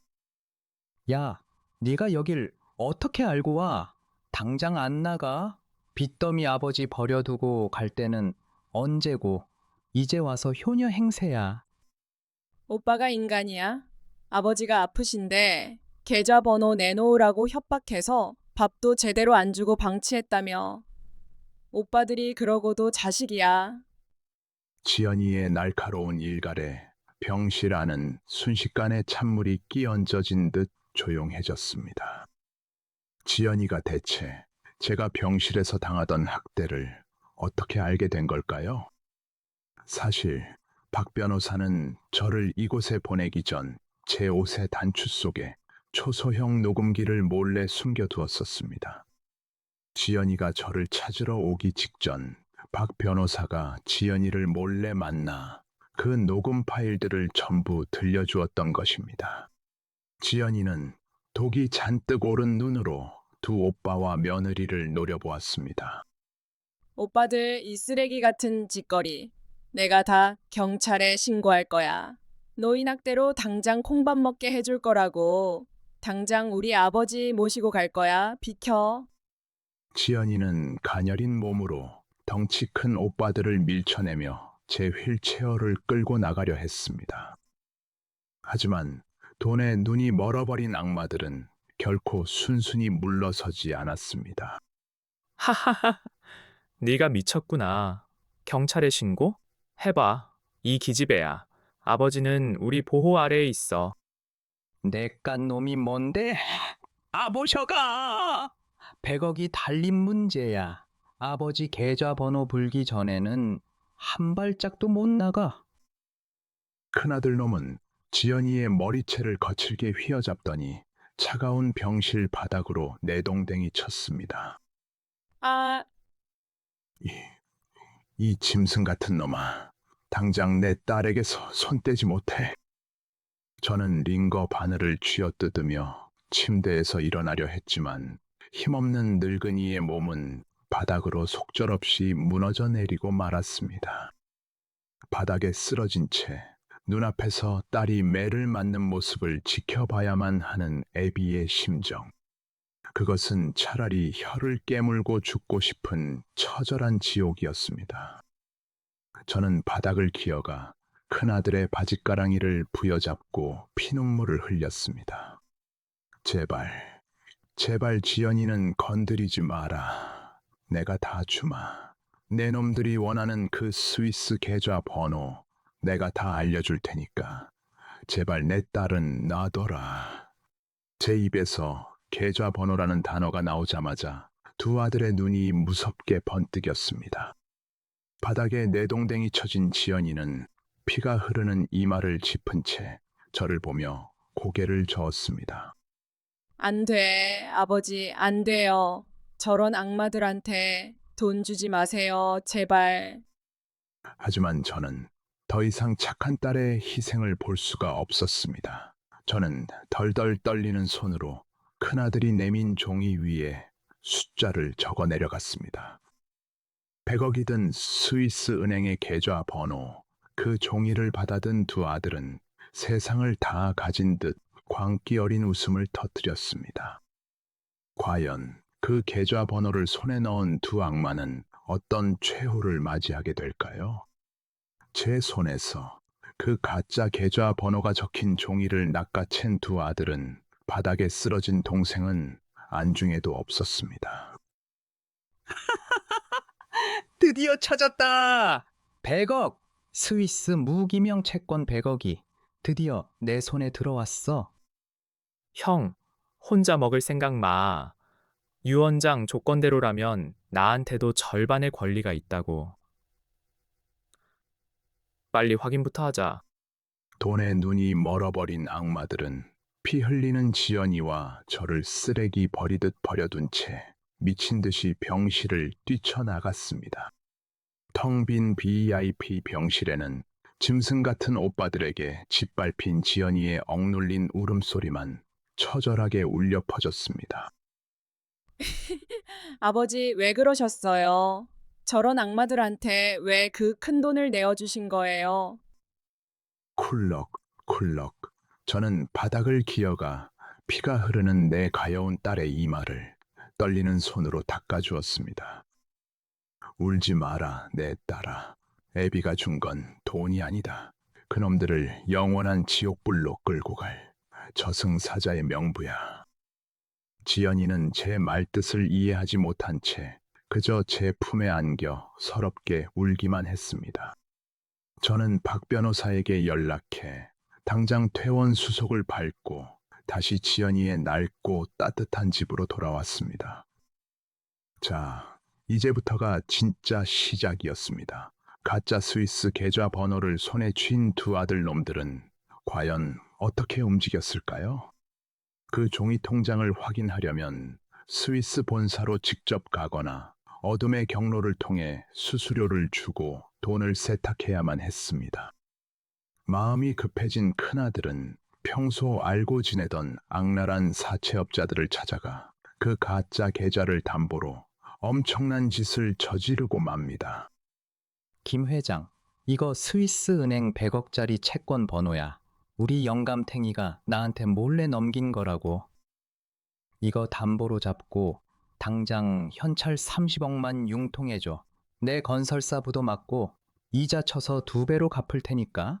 야, 네가 여길 어떻게 알고 와? 당장 안 나가? 빚더미 아버지 버려두고 갈 때는 언제고? 이제 와서 효녀 행세야. 오빠가 인간이야? 아버지가 아프신데 계좌번호 내놓으라고 협박해서 밥도 제대로 안 주고 방치했다며. 오빠들이 그러고도 자식이야. 지연이의 날카로운 일갈에 병실 안은 순식간에 찬물이 끼얹어진 듯 조용해졌습니다. 지연이가 대체 제가 병실에서 당하던 학대를 어떻게 알게 된 걸까요? 사실 박 변호사는 저를 이곳에 보내기 전 제 옷의 단추 속에 초소형 녹음기를 몰래 숨겨두었었습니다. 지연이가 저를 찾으러 오기 직전 박 변호사가 지연이를 몰래 만나 그 녹음 파일들을 전부 들려주었던 것입니다. 지연이는 독이 잔뜩 오른 눈으로 두 오빠와 며느리를 노려보았습니다. 오빠들 이 쓰레기 같은 짓거리. 내가 다 경찰에 신고할 거야. 노인학대로 당장 콩밥 먹게 해줄 거라고. 당장 우리 아버지 모시고 갈 거야. 비켜. 지연이는 가녀린 몸으로 덩치 큰 오빠들을 밀쳐내며 제 휠체어를 끌고 나가려 했습니다. 하지만 돈에 눈이 멀어버린 악마들은 결코 순순히 물러서지 않았습니다. 하하하. 네가 미쳤구나. 경찰에 신고? 해봐. 이 기집애야. 아버지는 우리 보호 아래에 있어. 내깟 놈이 뭔데? 아보셔가! 100억이 달린 문제야. 아버지 계좌번호 불기 전에는 한 발짝도 못 나가. 큰아들 놈은 지연이의 머리채를 거칠게 휘어잡더니 차가운 병실 바닥으로 내동댕이 쳤습니다. 아, 이 짐승 같은 놈아, 당장 내 딸에게서 손 떼지 못해. 저는 링거 바늘을 쥐어뜯으며 침대에서 일어나려 했지만 힘없는 늙은이의 몸은 바닥으로 속절없이 무너져 내리고 말았습니다. 바닥에 쓰러진 채 눈앞에서 딸이 매를 맞는 모습을 지켜봐야만 하는 애비의 심정. 그것은 차라리 혀를 깨물고 죽고 싶은 처절한 지옥이었습니다. 저는 바닥을 기어가 큰아들의 바짓가랑이를 부여잡고 피눈물을 흘렸습니다. 제발, 제발 지연이는 건드리지 마라. 내가 다 주마. 내 놈들이 원하는 그 스위스 계좌 번호 내가 다 알려줄 테니까 제발 내 딸은 놔둬라. 제 입에서 계좌 번호라는 단어가 나오자마자 두 아들의 눈이 무섭게 번뜩였습니다. 바닥에 내동댕이 쳐진 지연이는 피가 흐르는 이마를 짚은 채 저를 보며 고개를 저었습니다. 안 돼. 아버지, 안 돼요. 저런 악마들한테 돈 주지 마세요. 제발. 하지만 저는 더 이상 착한 딸의 희생을 볼 수가 없었습니다. 저는 덜덜 떨리는 손으로 큰아들이 내민 종이 위에 숫자를 적어 내려갔습니다. 100억이 든 스위스 은행의 계좌 번호, 그 종이를 받아든 두 아들은 세상을 다 가진 듯 광기 어린 웃음을 터뜨렸습니다. 과연 그 계좌 번호를 손에 넣은 두 악마는 어떤 최후를 맞이하게 될까요? 제 손에서 그 가짜 계좌 번호가 적힌 종이를 낚아챈 두 아들은 바닥에 쓰러진 동생은 안중에도 없었습니다. 드디어 찾았다! 100억! 스위스 무기명 채권 100억이 드디어 내 손에 들어왔어. 형, 혼자 먹을 생각 마. 유 원장 조건대로라면 나한테도 절반의 권리가 있다고. 빨리 확인부터 하자. 돈에 눈이 멀어버린 악마들은 피 흘리는 지연이와 저를 쓰레기 버리듯 버려둔 채 미친 듯이 병실을 뛰쳐나갔습니다. 텅 빈 VIP 병실에는 짐승 같은 오빠들에게 짓밟힌 지연이의 억눌린 울음소리만 처절하게 울려 퍼졌습니다. 아버지, 왜 그러셨어요? 저런 악마들한테 왜 그 큰 돈을 내어주신 거예요? 쿨럭, 쿨럭. 저는 바닥을 기어가 피가 흐르는 내 가여운 딸의 이마를 떨리는 손으로 닦아주었습니다. 울지 마라, 내 딸아. 애비가 준 건 돈이 아니다. 그놈들을 영원한 지옥불로 끌고 갈 저승사자의 명부야. 지연이는 제 말뜻을 이해하지 못한 채 그저 제 품에 안겨 서럽게 울기만 했습니다. 저는 박 변호사에게 연락해 당장 퇴원 수속을 밟고 다시 지연이의 낡고 따뜻한 집으로 돌아왔습니다. 자, 이제부터가 진짜 시작이었습니다. 가짜 스위스 계좌 번호를 손에 쥔 두 아들 놈들은 과연 어떻게 움직였을까요? 그 종이 통장을 확인하려면 스위스 본사로 직접 가거나 어둠의 경로를 통해 수수료를 주고 돈을 세탁해야만 했습니다. 마음이 급해진 큰아들은 평소 알고 지내던 악랄한 사채업자들을 찾아가 그 가짜 계좌를 담보로 엄청난 짓을 저지르고 맙니다. 김 회장, 이거 스위스 은행 100억짜리 채권 번호야. 우리 영감탱이가 나한테 몰래 넘긴 거라고. 이거 담보로 잡고 당장 현찰 30억만 융통해줘. 내 건설사부도 맡고 이자 쳐서 2배로 갚을 테니까.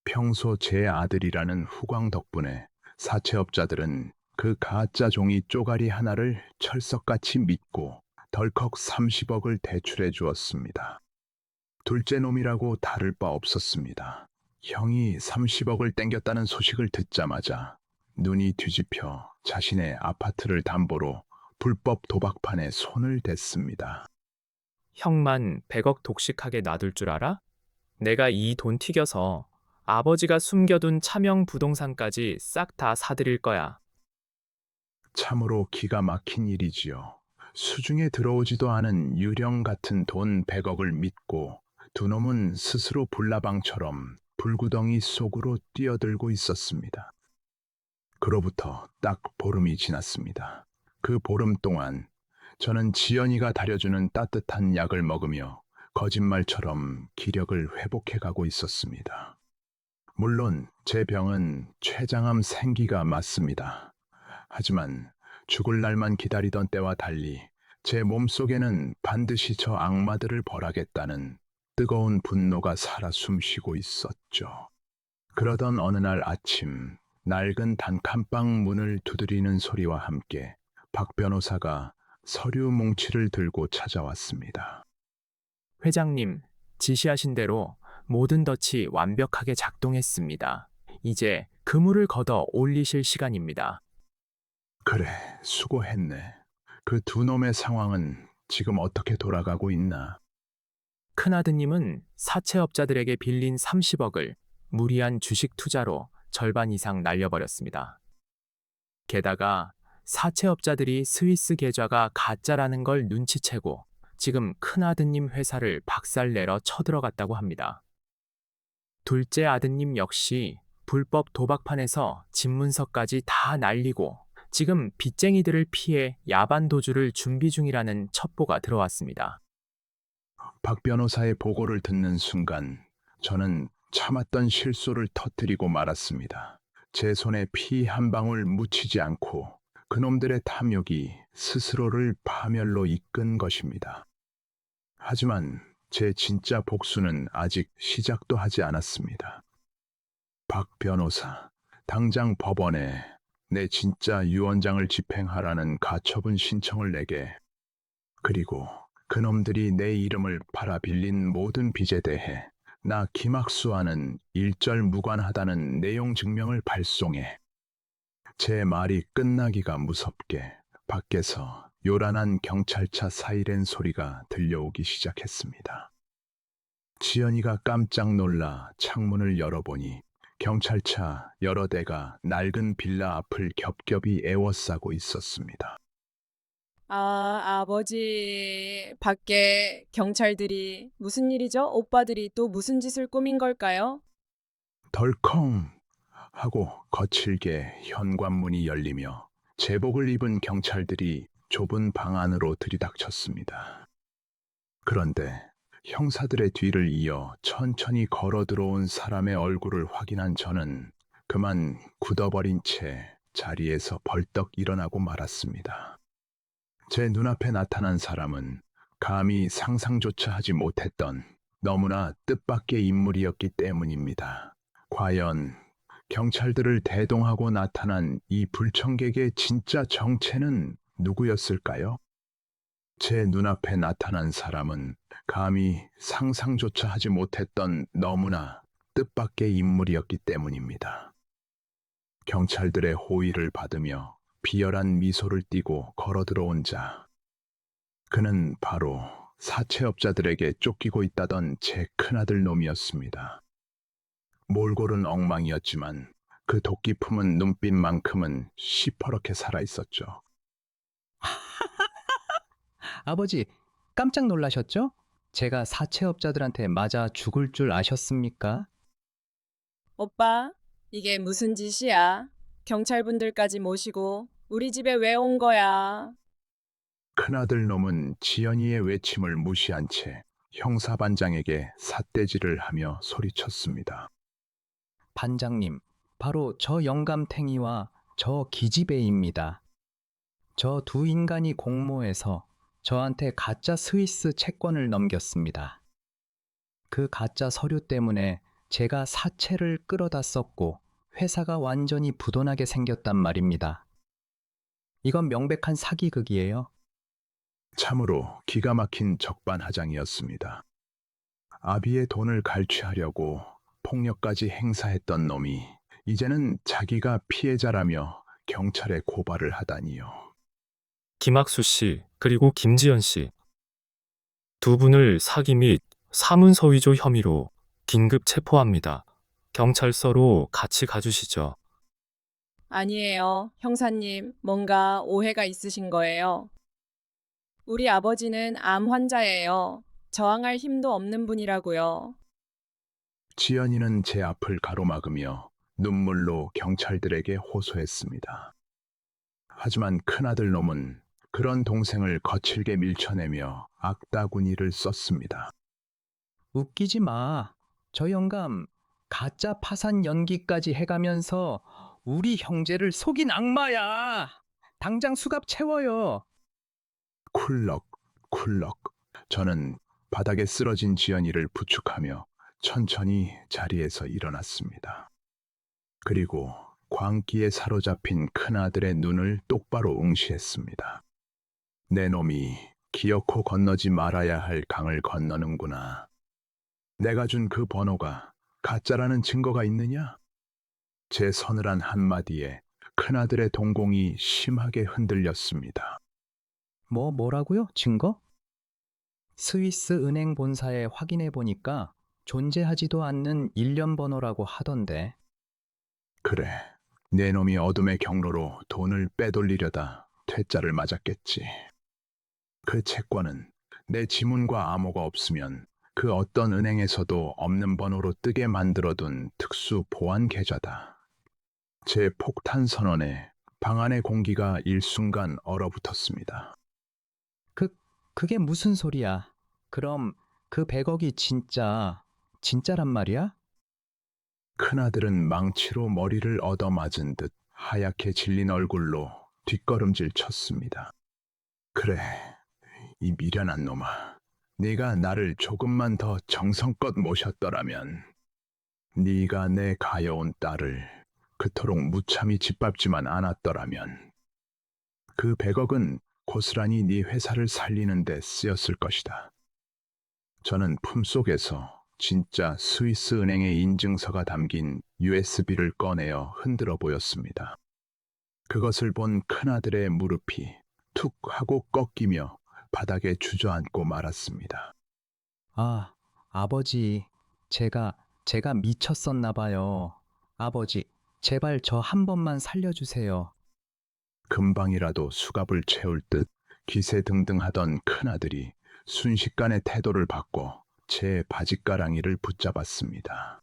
평소 제 아들이라는 후광 덕분에 사채업자들은 그 가짜 종이 쪼가리 하나를 철석같이 믿고 덜컥 30억을 대출해 주었습니다. 둘째 놈이라고 다를 바 없었습니다. 형이 30억을 땡겼다는 소식을 듣자마자 눈이 뒤집혀 자신의 아파트를 담보로 불법 도박판에 손을 댔습니다. 형만 100억 독식하게 놔둘 줄 알아? 내가 이 돈 튀겨서 아버지가 숨겨둔 차명 부동산까지 싹 다 사드릴 거야. 참으로 기가 막힌 일이지요. 수중에 들어오지도 않은 유령 같은 돈 100억을 믿고 두 놈은 스스로 불나방처럼 불구덩이 속으로 뛰어들고 있었습니다. 그로부터 딱 보름이 지났습니다. 그 보름 동안 저는 지연이가 다려주는 따뜻한 약을 먹으며 거짓말처럼 기력을 회복해가고 있었습니다. 물론 제 병은 췌장암 생기가 맞습니다. 하지만 죽을 날만 기다리던 때와 달리 제 몸속에는 반드시 저 악마들을 벌하겠다는 뜨거운 분노가 살아 숨쉬고 있었죠. 그러던 어느 날 아침, 낡은 단칸방 문을 두드리는 소리와 함께 박 변호사가 서류 뭉치를 들고 찾아왔습니다. 회장님, 지시하신 대로 모든 덫이 완벽하게 작동했습니다. 이제 그물을 걷어 올리실 시간입니다. 그래, 수고했네. 그 두 놈의 상황은 지금 어떻게 돌아가고 있나? 큰아드님은 사채업자들에게 빌린 30억을 무리한 주식 투자로 절반 이상 날려버렸습니다. 게다가 사채업자들이 스위스 계좌가 가짜라는 걸 눈치채고 지금 큰아드님 회사를 박살내러 쳐들어갔다고 합니다. 둘째 아드님 역시 불법 도박판에서 집문서까지 다 날리고 지금 빚쟁이들을 피해 야반 도주를 준비 중이라는 첩보가 들어왔습니다. 박 변호사의 보고를 듣는 순간 저는 참았던 실수를 터뜨리고 말았습니다. 제 손에 피 한 방울 묻히지 않고 그놈들의 탐욕이 스스로를 파멸로 이끈 것입니다. 하지만 제 진짜 복수는 아직 시작도 하지 않았습니다. 박 변호사, 당장 법원에 내 진짜 유언장을 집행하라는 가처분 신청을 내게, 그리고 그놈들이 내 이름을 팔아 빌린 모든 빚에 대해 나 김학수와는 일절 무관하다는 내용 증명을 발송해. 제 말이 끝나기가 무섭게 밖에서 요란한 경찰차 사이렌 소리가 들려오기 시작했습니다. 지연이가 깜짝 놀라 창문을 열어보니 경찰차 여러 대가 낡은 빌라 앞을 겹겹이 에워싸고 있었습니다. 아버지, 밖에 경찰들이 무슨 일이죠? 오빠들이 또 무슨 짓을 꾸민 걸까요? 덜컹 하고 거칠게 현관문이 열리며 제복을 입은 경찰들이 좁은 방 안으로 들이닥쳤습니다. 그런데 형사들의 뒤를 이어 천천히 걸어 들어온 사람의 얼굴을 확인한 저는 그만 굳어버린 채 자리에서 벌떡 일어나고 말았습니다. 제 눈앞에 나타난 사람은 감히 상상조차 하지 못했던 너무나 뜻밖의 인물이었기 때문입니다. 과연 경찰들을 대동하고 나타난 이 불청객의 진짜 정체는 누구였을까요? 제 눈앞에 나타난 사람은 감히 상상조차 하지 못했던 너무나 뜻밖의 인물이었기 때문입니다. 경찰들의 호의를 받으며 비열한 미소를 띠고 걸어 들어온 자. 그는 바로 사채업자들에게 쫓기고 있다던 제 큰아들 놈이었습니다. 몰골은 엉망이었지만 그 도끼 품은 눈빛만큼은 시퍼렇게 살아있었죠. 아버지, 깜짝 놀라셨죠? 제가 사채업자들한테 맞아 죽을 줄 아셨습니까? 오빠, 이게 무슨 짓이야? 경찰분들까지 모시고 우리 집에 왜 온 거야? 큰아들 놈은 지연이의 외침을 무시한 채 형사반장에게 삿대질을 하며 소리쳤습니다. 반장님, 바로 저 영감탱이와 저 기집애입니다. 저 두 인간이 공모해서 저한테 가짜 스위스 채권을 넘겼습니다. 그 가짜 서류 때문에 제가 사채를 끌어다 썼고 회사가 완전히 부도나게 생겼단 말입니다. 이건 명백한 사기극이에요. 참으로 기가 막힌 적반하장이었습니다. 아비의 돈을 갈취하려고 폭력까지 행사했던 놈이 이제는 자기가 피해자라며 경찰에 고발을 하다니요. 김학수 씨, 그리고 김지연 씨. 두 분을 사기 및 사문서 위조 혐의로 긴급 체포합니다. 경찰서로 같이 가주시죠. 아니에요. 형사님, 뭔가 오해가 있으신 거예요. 우리 아버지는 암 환자예요. 저항할 힘도 없는 분이라고요. 지연이는 제 앞을 가로막으며 눈물로 경찰들에게 호소했습니다. 하지만 큰아들 놈은 그런 동생을 거칠게 밀쳐내며 악다구니를 썼습니다. 웃기지 마. 저 영감 가짜 파산 연기까지 해가면서 우리 형제를 속인 악마야. 당장 수갑 채워요. 쿨럭, 쿨럭. 저는 바닥에 쓰러진 지연이를 부축하며 천천히 자리에서 일어났습니다. 그리고 광기에 사로잡힌 큰아들의 눈을 똑바로 응시했습니다. 내 놈이 기어코 건너지 말아야 할 강을 건너는구나. 내가 준 그 번호가 가짜라는 증거가 있느냐? 제 서늘한 한마디에 큰아들의 동공이 심하게 흔들렸습니다. 뭐라고요? 증거? 스위스 은행 본사에 확인해 보니까 존재하지도 않는 일련 번호라고 하던데. 그래, 내 놈이 어둠의 경로로 돈을 빼돌리려다 퇴짜를 맞았겠지. 그 채권은 내 지문과 암호가 없으면 그 어떤 은행에서도 없는 번호로 뜨게 만들어둔 특수 보안 계좌다. 제 폭탄 선언에 방 안의 공기가 일순간 얼어붙었습니다. 그게 무슨 소리야? 그럼 그 100억이 진짜란 말이야? 큰아들은 망치로 머리를 얻어맞은 듯 하얗게 질린 얼굴로 뒷걸음질 쳤습니다. 그래, 이 미련한 놈아. 네가 나를 조금만 더 정성껏 모셨더라면, 네가 내 가여운 딸을 그토록 무참히 짓밟지만 않았더라면, 그 100억은 고스란히 네 회사를 살리는 데 쓰였을 것이다. 저는 품속에서 진짜 스위스 은행의 인증서가 담긴 USB를 꺼내어 흔들어 보였습니다. 그것을 본 큰아들의 무릎이 툭 하고 꺾이며 바닥에 주저앉고 말았습니다. 아, 아버지, 제가 미쳤었나 봐요. 아버지, 제발 저 한 번만 살려주세요. 금방이라도 수갑을 채울 듯 기세등등하던 큰아들이 순식간에 태도를 바꿔 제 바짓가랑이를 붙잡았습니다.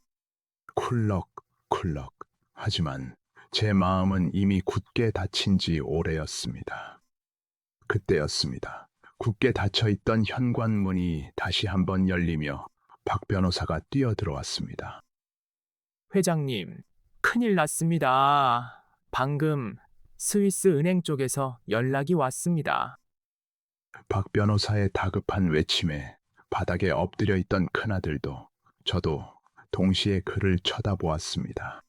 쿨럭쿨럭. 하지만 제 마음은 이미 굳게 닫힌 지 오래였습니다. 그때였습니다. 굳게 닫혀있던 현관문이 다시 한번 열리며 박 변호사가 뛰어들어왔습니다. 회장님, 큰일 났습니다. 방금 스위스 은행 쪽에서 연락이 왔습니다. 박 변호사의 다급한 외침에 바닥에 엎드려 있던 큰아들도 저도 동시에 그를 쳐다보았습니다.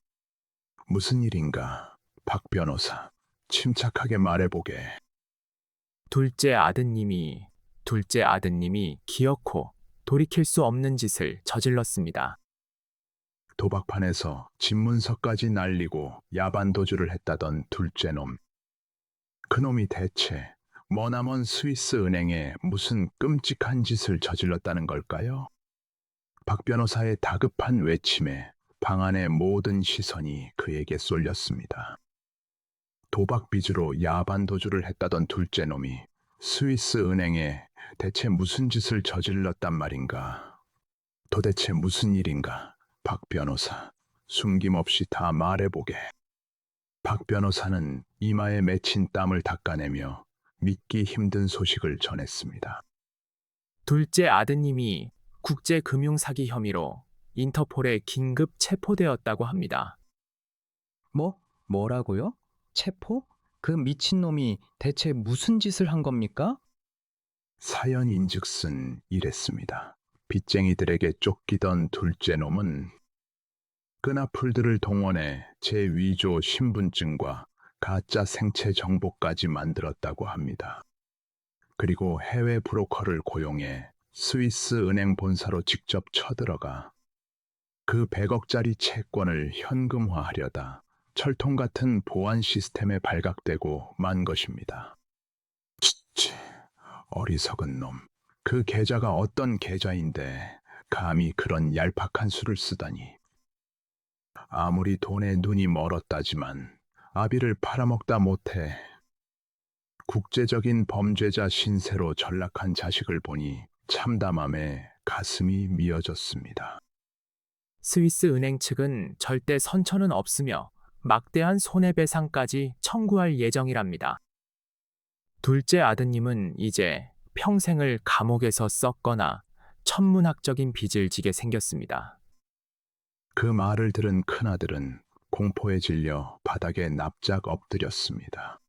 무슨 일인가? 박 변호사, 침착하게 말해보게. 둘째 아드님이 기어코 돌이킬 수 없는 짓을 저질렀습니다. 도박판에서 집문서까지 날리고 야반도주를 했다던 둘째 놈. 그놈이 대체 머나먼 스위스 은행에 무슨 끔찍한 짓을 저질렀다는 걸까요? 박 변호사의 다급한 외침에 방 안의 모든 시선이 그에게 쏠렸습니다. 도박 빚으로 야반도주를 했다던 둘째 놈이 스위스 은행에 대체 무슨 짓을 저질렀단 말인가? 도대체 무슨 일인가? 박 변호사, 숨김없이 다 말해보게. 박 변호사는 이마에 맺힌 땀을 닦아내며 믿기 힘든 소식을 전했습니다. 둘째 아드님이 국제금융사기 혐의로 인터폴에 긴급 체포되었다고 합니다. 뭐라고요? 체포? 그 미친놈이 대체 무슨 짓을 한 겁니까? 사연인즉슨 이랬습니다. 빚쟁이들에게 쫓기던 둘째 놈은 끈앞풀들을 동원해 제 위조 신분증과 가짜 생체 정보까지 만들었다고 합니다. 그리고 해외 브로커를 고용해 스위스 은행 본사로 직접 쳐들어가 그 100억짜리 채권을 현금화하려다 철통 같은 보안 시스템에 발각되고 만 것입니다. 치치, 어리석은 놈. 그 계좌가 어떤 계좌인데 감히 그런 얄팍한 수를 쓰다니. 아무리 돈에 눈이 멀었다지만 아비를 팔아먹다 못해 국제적인 범죄자 신세로 전락한 자식을 보니 참담함에 가슴이 미어졌습니다. 스위스 은행 측은 절대 선처는 없으며 막대한 손해배상까지 청구할 예정이랍니다. 둘째 아드님은 이제 평생을 감옥에서 썩거나 천문학적인 빚을 지게 생겼습니다. 그 말을 들은 큰아들은 공포에 질려 바닥에 납작 엎드렸습니다.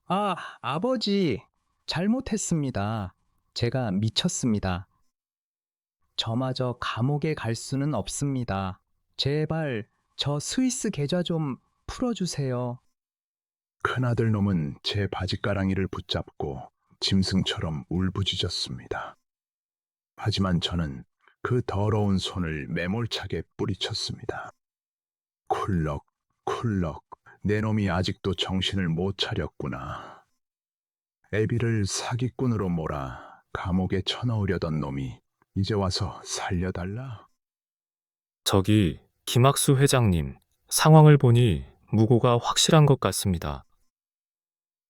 아, 아버지, 잘못했습니다. 제가 미쳤습니다. 저마저 감옥에 갈 수는 없습니다. 제발 저 스위스 계좌 좀 풀어주세요. 큰아들 놈은 제 바짓가랑이를 붙잡고 짐승처럼 울부짖었습니다. 하지만 저는 그 더러운 손을 매몰차게 뿌리쳤습니다. 쿨럭쿨럭, 내 놈이 아직도 정신을 못 차렸구나. 애비를 사기꾼으로 몰아 감옥에 쳐넣으려던 놈이 이제 와서 살려달라. 저기 김학수 회장님, 상황을 보니 무고가 확실한 것 같습니다.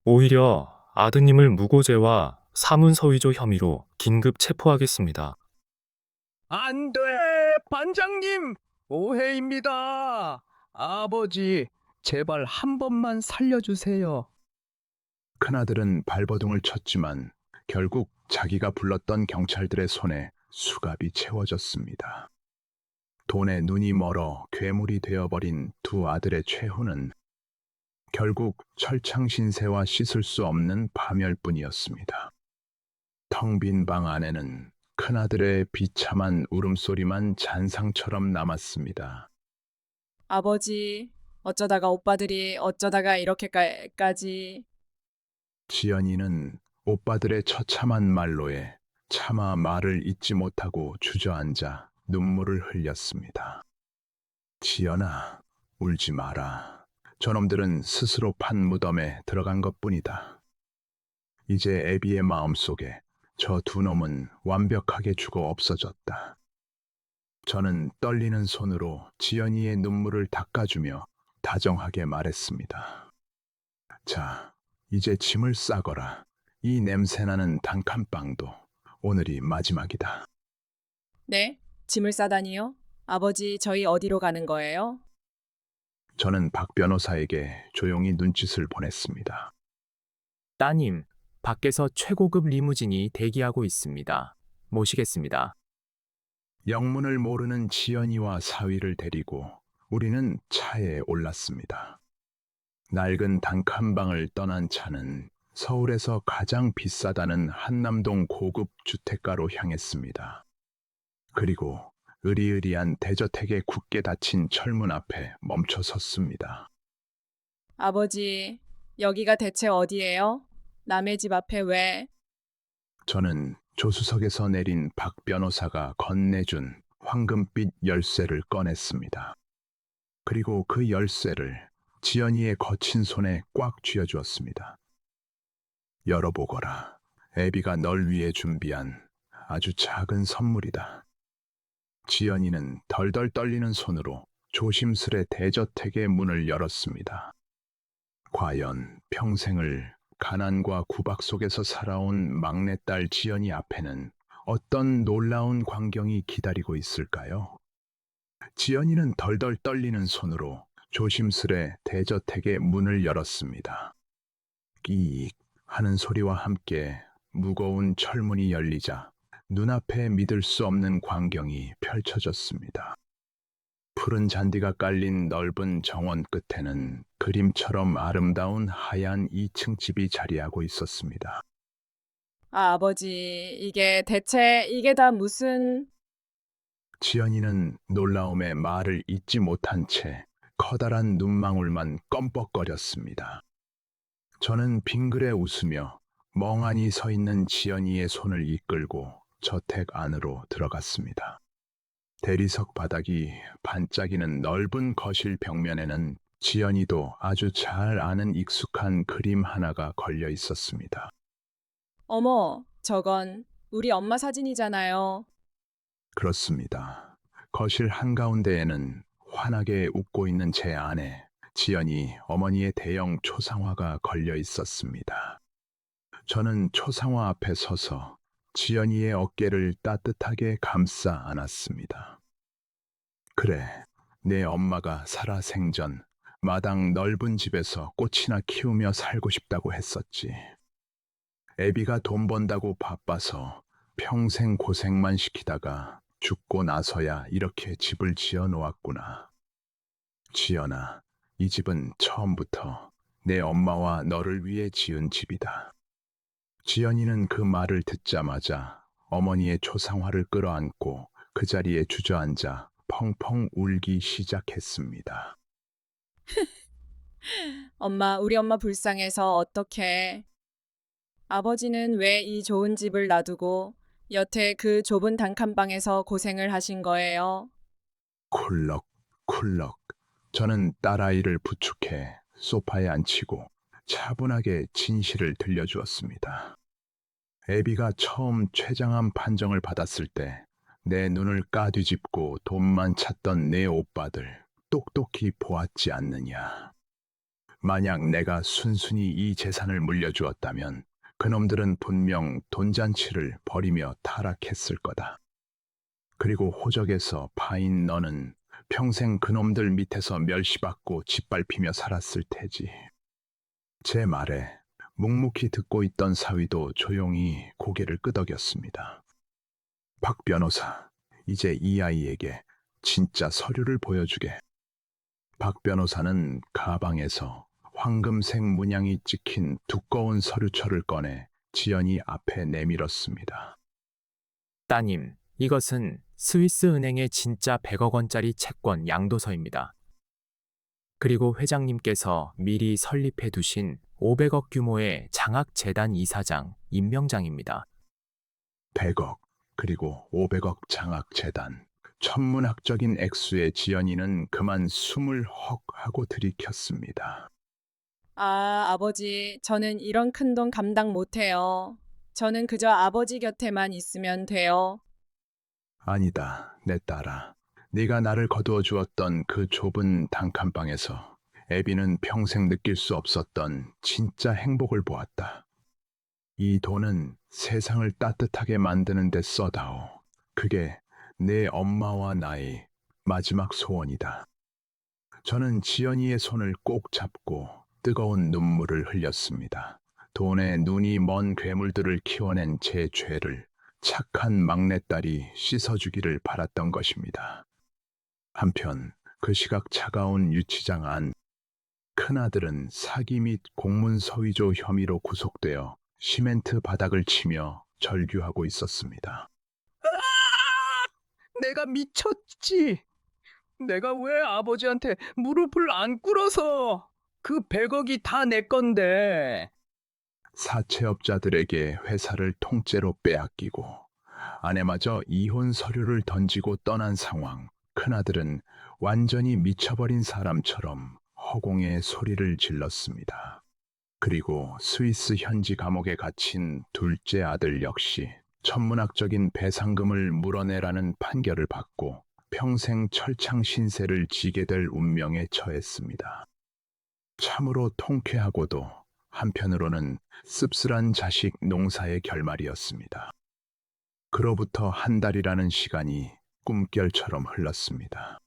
오히려 아드님을 무고죄와 사문서위조 혐의로 긴급 체포하겠습니다. 안 돼, 반장님! 오해입니다. 아버지, 제발 한 번만 살려주세요. 큰아들은 발버둥을 쳤지만 결국 자기가 불렀던 경찰들의 손에 수갑이 채워졌습니다. 돈에 눈이 멀어 괴물이 되어버린 두 아들의 최후는 결국 철창신세와 씻을 수 없는 파멸뿐이었습니다. 텅 빈 방 안에는 큰아들의 비참한 울음소리만 잔상처럼 남았습니다. 아버지, 어쩌다가 오빠들이 어쩌다가 이렇게까지. 지연이는 오빠들의 처참한 말로에 차마 말을 잇지 못하고 주저앉아 눈물을 흘렸습니다. 지연아, 울지 마라. 저놈들은 스스로 판 무덤에 들어간 것뿐이다. 이제 애비의 마음속에 저 두 놈은 완벽하게 죽어 없어졌다. 저는 떨리는 손으로 지연이의 눈물을 닦아주며 다정하게 말했습니다. 자, 이제 짐을 싸거라. 이 냄새나는 단칸방도 오늘이 마지막이다. 네? 짐을 싸다니요? 아버지, 저희 어디로 가는 거예요? 저는 박 변호사에게 조용히 눈짓을 보냈습니다. 따님, 밖에서 최고급 리무진이 대기하고 있습니다. 모시겠습니다. 영문을 모르는 지연이와 사위를 데리고 우리는 차에 올랐습니다. 낡은 단칸방을 떠난 차는 서울에서 가장 비싸다는 한남동 고급 주택가로 향했습니다. 그리고 으리으리한 대저택에 굳게 닫힌 철문 앞에 멈춰 섰습니다. 아버지, 여기가 대체 어디예요? 남의 집 앞에 왜? 저는 조수석에서 내린 박 변호사가 건네준 황금빛 열쇠를 꺼냈습니다. 그리고 그 열쇠를 지연이의 거친 손에 꽉 쥐어주었습니다. 열어보거라. 애비가 널 위해 준비한 아주 작은 선물이다. 지연이는 덜덜 떨리는 손으로 조심스레 대저택의 문을 열었습니다. 과연 평생을 가난과 구박 속에서 살아온 막내딸 지연이 앞에는 어떤 놀라운 광경이 기다리고 있을까요? 지연이는 덜덜 떨리는 손으로 조심스레 대저택의 문을 열었습니다. 끼익 하는 소리와 함께 무거운 철문이 열리자 눈앞에 믿을 수 없는 광경이 펼쳐졌습니다. 푸른 잔디가 깔린 넓은 정원 끝에는 그림처럼 아름다운 하얀 2층 집이 자리하고 있었습니다. 아, 아버지, 이게 다 무슨... 지연이는 놀라움에 말을 잇지 못한 채 커다란 눈망울만 껌뻑거렸습니다. 저는 빙그레 웃으며 멍하니 서 있는 지연이의 손을 이끌고 저택 안으로 들어갔습니다. 대리석 바닥이 반짝이는 넓은 거실 벽면에는 지연이도 아주 잘 아는 익숙한 그림 하나가 걸려 있었습니다. 어머, 저건 우리 엄마 사진이잖아요. 그렇습니다. 거실 한가운데에는 환하게 웃고 있는 제 아내, 지연이 어머니의 대형 초상화가 걸려 있었습니다. 저는 초상화 앞에 서서 지연이의 어깨를 따뜻하게 감싸 안았습니다. 그래, 내 엄마가 살아생전 마당 넓은 집에서 꽃이나 키우며 살고 싶다고 했었지. 애비가 돈 번다고 바빠서 평생 고생만 시키다가 죽고 나서야 이렇게 집을 지어 놓았구나. 지연아, 이 집은 처음부터 내 엄마와 너를 위해 지은 집이다. 지연이는 그 말을 듣자마자 어머니의 초상화를 끌어안고 그 자리에 주저앉아 펑펑 울기 시작했습니다. 엄마, 우리 엄마 불쌍해서 어떡해. 아버지는 왜 이 좋은 집을 놔두고 여태 그 좁은 단칸방에서 고생을 하신 거예요? 쿨럭쿨럭. 저는 딸아이를 부축해 소파에 앉히고 차분하게 진실을 들려주었습니다. 애비가 처음 최장암 판정을 받았을 때 내 눈을 까뒤집고 돈만 찾던 내 오빠들 똑똑히 보았지 않느냐. 만약 내가 순순히 이 재산을 물려주었다면 그놈들은 분명 돈잔치를 벌이며 타락했을 거다. 그리고 호적에서 파인 너는 평생 그놈들 밑에서 멸시받고 짓밟히며 살았을 테지. 제 말에 묵묵히 듣고 있던 사위도 조용히 고개를 끄덕였습니다. 박 변호사, 이제 이 아이에게 진짜 서류를 보여주게. 박 변호사는 가방에서 황금색 문양이 찍힌 두꺼운 서류철을 꺼내 지연이 앞에 내밀었습니다. 따님, 이것은 스위스 은행의 진짜 100억 원짜리 채권 양도서입니다. 그리고 회장님께서 미리 설립해 두신 500억 규모의 장학재단 이사장 임명장입니다. 100억, 그리고 500억 장학재단. 천문학적인 액수의 지연이는 그만 숨을 헉 하고 들이켰습니다. 아, 아버지, 저는 이런 큰 돈 감당 못해요. 저는 그저 아버지 곁에만 있으면 돼요. 아니다, 내 딸아. 네가 나를 거두어 주었던 그 좁은 단칸방에서 애비는 평생 느낄 수 없었던 진짜 행복을 보았다. 이 돈은 세상을 따뜻하게 만드는 데 써다오. 그게 내 엄마와 나의 마지막 소원이다. 저는 지연이의 손을 꼭 잡고 뜨거운 눈물을 흘렸습니다. 돈에 눈이 먼 괴물들을 키워낸 제 죄를 착한 막내딸이 씻어주기를 바랐던 것입니다. 한편 그 시각 차가운 유치장 안 큰아들은 사기 및 공문서위조 혐의로 구속되어 시멘트 바닥을 치며 절규하고 있었습니다. 내가 미쳤지. 내가 왜 아버지한테 무릎을 안 꿇어서 그 100억이 다 내 건데. 사채업자들에게 회사를 통째로 빼앗기고 아내마저 이혼 서류를 던지고 떠난 상황. 큰아들은 완전히 미쳐버린 사람처럼 허공에 소리를 질렀습니다. 그리고 스위스 현지 감옥에 갇힌 둘째 아들 역시 천문학적인 배상금을 물어내라는 판결을 받고 평생 철창 신세를 지게 될 운명에 처했습니다. 참으로 통쾌하고도 한편으로는 씁쓸한 자식 농사의 결말이었습니다. 그로부터 한 달이라는 시간이 꿈결처럼 흘렀습니다.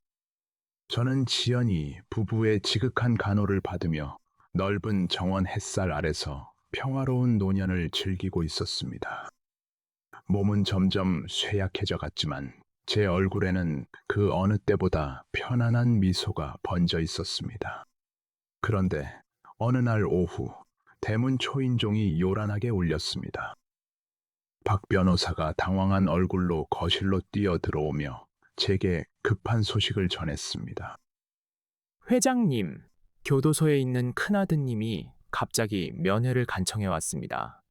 저는 지연이 부부의 지극한 간호를 받으며 넓은 정원 햇살 아래서 평화로운 노년을 즐기고 있었습니다. 몸은 점점 쇠약해져 갔지만 제 얼굴에는 그 어느 때보다 편안한 미소가 번져 있었습니다. 그런데 어느 날 오후 대문 초인종이 요란하게 울렸습니다. 박 변호사가 당황한 얼굴로 거실로 뛰어 들어오며 제게 급한 소식을 전했습니다. 회장님, 교도소에 있는 큰아드님이 갑자기 면회를 간청해 왔습니다.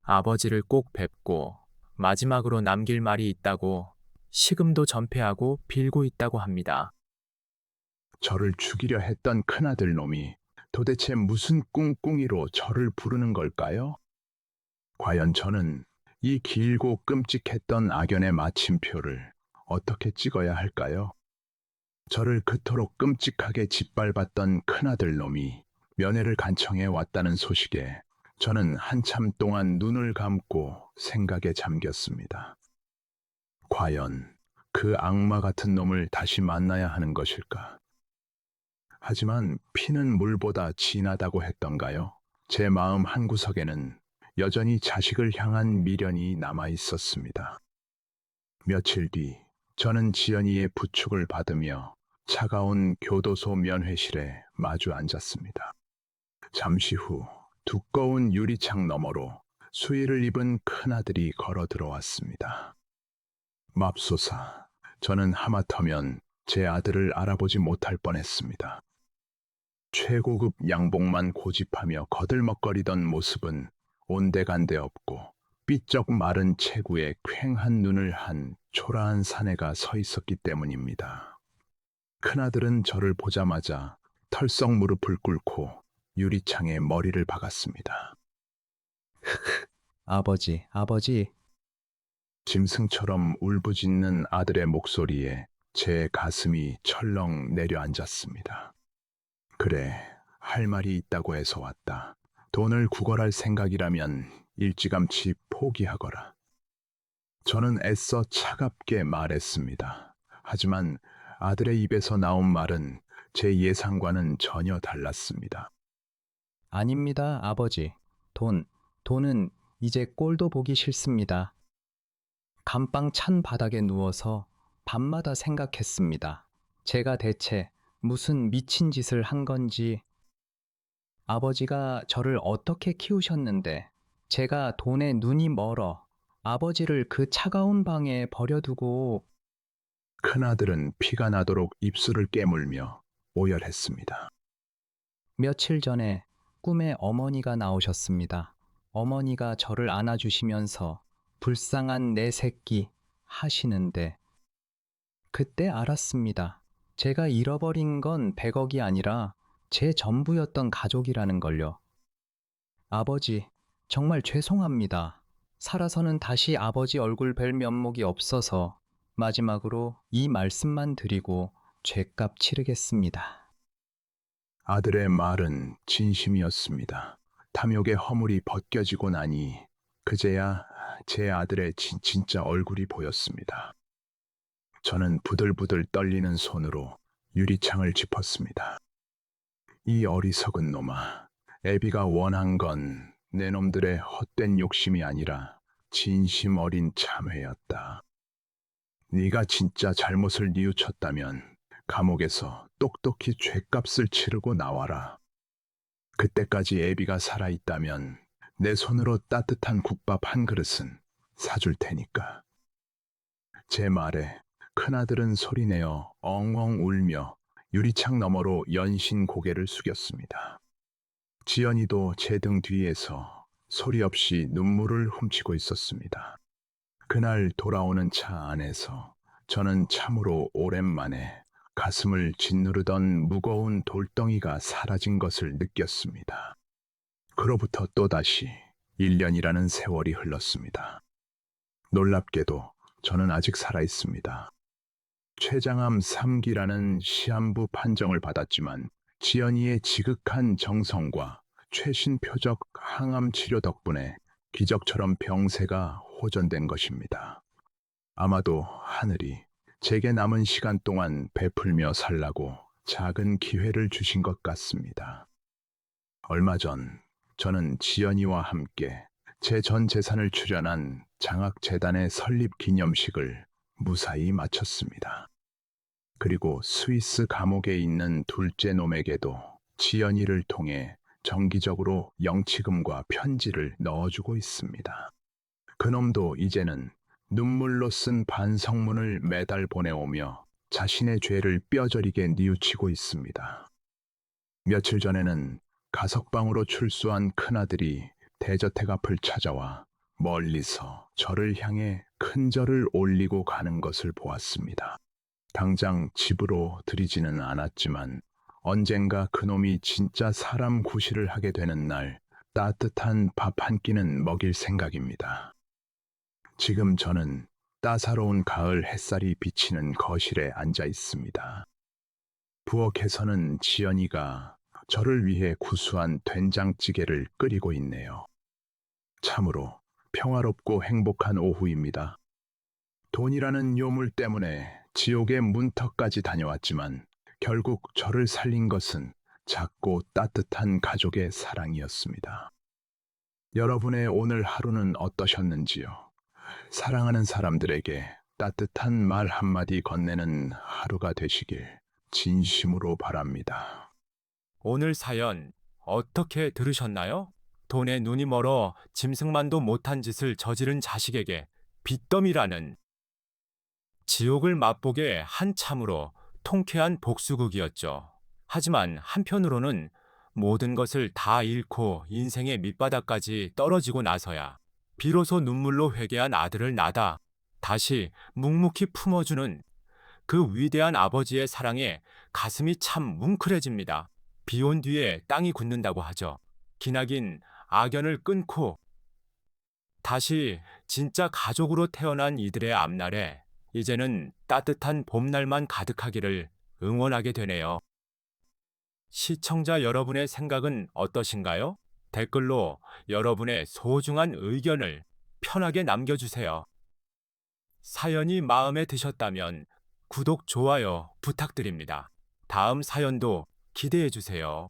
아버지를 꼭 뵙고 마지막으로 남길 말이 있다고 식음도 전폐하고 빌고 있다고 합니다. 저를 죽이려 했던 큰아들 놈이 도대체 무슨 꿍꿍이로 저를 부르는 걸까요? 과연 저는 이 길고 끔찍했던 악연의 마침표를 어떻게 찍어야 할까요? 저를 그토록 끔찍하게 짓밟았던 큰아들 놈이 면회를 간청해 왔다는 소식에 저는 한참 동안 눈을 감고 생각에 잠겼습니다. 과연 그 악마 같은 놈을 다시 만나야 하는 것일까? 하지만 피는 물보다 진하다고 했던가요? 제 마음 한구석에는 여전히 자식을 향한 미련이 남아 있었습니다. 며칠 뒤 저는 지연이의 부축을 받으며 차가운 교도소 면회실에 마주 앉았습니다. 잠시 후 두꺼운 유리창 너머로 수의를 입은 큰아들이 걸어 들어왔습니다. 맙소사, 저는 하마터면 제 아들을 알아보지 못할 뻔했습니다. 최고급 양복만 고집하며 거들먹거리던 모습은 온데간데 없고 삐쩍 마른 체구에 퀭한 눈을 한 초라한 사내가 서 있었기 때문입니다. 큰아들은 저를 보자마자 털썩 무릎을 꿇고 유리창에 머리를 박았습니다. 아버지. 짐승처럼 울부짖는 아들의 목소리에 제 가슴이 철렁 내려앉았습니다. 그래, 할 말이 있다고 해서 왔다. 돈을 구걸할 생각이라면 일찌감치 포기하거라. 저는 애써 차갑게 말했습니다. 하지만 아들의 입에서 나온 말은 제 예상과는 전혀 달랐습니다. 아닙니다, 아버지. 돈은 이제 꼴도 보기 싫습니다. 감방 찬 바닥에 누워서 밤마다 생각했습니다. 제가 대체 무슨 미친 짓을 한 건지, 아버지가 저를 어떻게 키우셨는데, 제가 돈에 눈이 멀어 아버지를 그 차가운 방에 버려두고. 큰아들은 피가 나도록 입술을 깨물며 오열했습니다. 며칠 전에 꿈에 어머니가 나오셨습니다. 어머니가 저를 안아주시면서 불쌍한 내 새끼 하시는데 그때 알았습니다. 제가 잃어버린 건 100억이 아니라 제 전부였던 가족이라는 걸요. 아버지, 정말 죄송합니다. 살아서는 다시 아버지 얼굴 뵐 면목이 없어서 마지막으로 이 말씀만 드리고 죗값 치르겠습니다. 아들의 말은 진심이었습니다. 탐욕의 허물이 벗겨지고 나니 그제야 제 아들의 진짜 얼굴이 보였습니다. 저는 부들부들 떨리는 손으로 유리창을 짚었습니다. 이 어리석은 놈아, 애비가 원한 건 내 놈들의 헛된 욕심이 아니라 진심 어린 참회였다. 네가 진짜 잘못을 뉘우쳤다면 감옥에서 똑똑히 죗값을 치르고 나와라. 그때까지 애비가 살아있다면 내 손으로 따뜻한 국밥 한 그릇은 사줄 테니까. 제 말에 큰아들은 소리내어 엉엉 울며 유리창 너머로 연신 고개를 숙였습니다. 지연이도 제 등 뒤에서 소리 없이 눈물을 훔치고 있었습니다. 그날 돌아오는 차 안에서 저는 참으로 오랜만에 가슴을 짓누르던 무거운 돌덩이가 사라진 것을 느꼈습니다. 그로부터 또다시 1년이라는 세월이 흘렀습니다. 놀랍게도 저는 아직 살아있습니다. 췌장암 3기라는 시한부 판정을 받았지만 지연이의 지극한 정성과 최신 표적 항암 치료 덕분에 기적처럼 병세가 호전된 것입니다. 아마도 하늘이 제게 남은 시간 동안 베풀며 살라고 작은 기회를 주신 것 같습니다. 얼마 전 저는 지연이와 함께 제 전 재산을 출연한 장학재단의 설립 기념식을 무사히 마쳤습니다. 그리고 스위스 감옥에 있는 둘째 놈에게도 지연이를 통해 정기적으로 영치금과 편지를 넣어주고 있습니다. 그놈도 이제는 눈물로 쓴 반성문을 매달 보내오며 자신의 죄를 뼈저리게 뉘우치고 있습니다. 며칠 전에는 가석방으로 출소한 큰아들이 대저택 앞을 찾아와 멀리서 저를 향해 큰 절을 올리고 가는 것을 보았습니다. 당장 집으로 들이지는 않았지만 언젠가 그놈이 진짜 사람 구실을 하게 되는 날 따뜻한 밥 한 끼는 먹일 생각입니다. 지금 저는 따사로운 가을 햇살이 비치는 거실에 앉아 있습니다. 부엌에서는 지연이가 저를 위해 구수한 된장찌개를 끓이고 있네요. 참으로 평화롭고 행복한 오후입니다. 돈이라는 요물 때문에 지옥의 문턱까지 다녀왔지만 결국 저를 살린 것은 작고 따뜻한 가족의 사랑이었습니다. 여러분의 오늘 하루는 어떠셨는지요? 사랑하는 사람들에게 따뜻한 말 한마디 건네는 하루가 되시길 진심으로 바랍니다. 오늘 사연 어떻게 들으셨나요? 돈에 눈이 멀어 짐승만도 못한 짓을 저지른 자식에게 빚더미라는 지옥을 맛보게 한 참으로 통쾌한 복수극이었죠. 하지만 한편으로는 모든 것을 다 잃고 인생의 밑바닥까지 떨어지고 나서야 비로소 눈물로 회개한 아들을 낳아 다시 묵묵히 품어주는 그 위대한 아버지의 사랑에 가슴이 참 뭉클해집니다. 비 온 뒤에 땅이 굳는다고 하죠. 기나긴 악연을 끊고 다시 진짜 가족으로 태어난 이들의 앞날에 이제는 따뜻한 봄날만 가득하기를 응원하게 되네요. 시청자 여러분의 생각은 어떠신가요? 댓글로 여러분의 소중한 의견을 편하게 남겨주세요. 사연이 마음에 드셨다면 구독, 좋아요 부탁드립니다. 다음 사연도 기대해 주세요.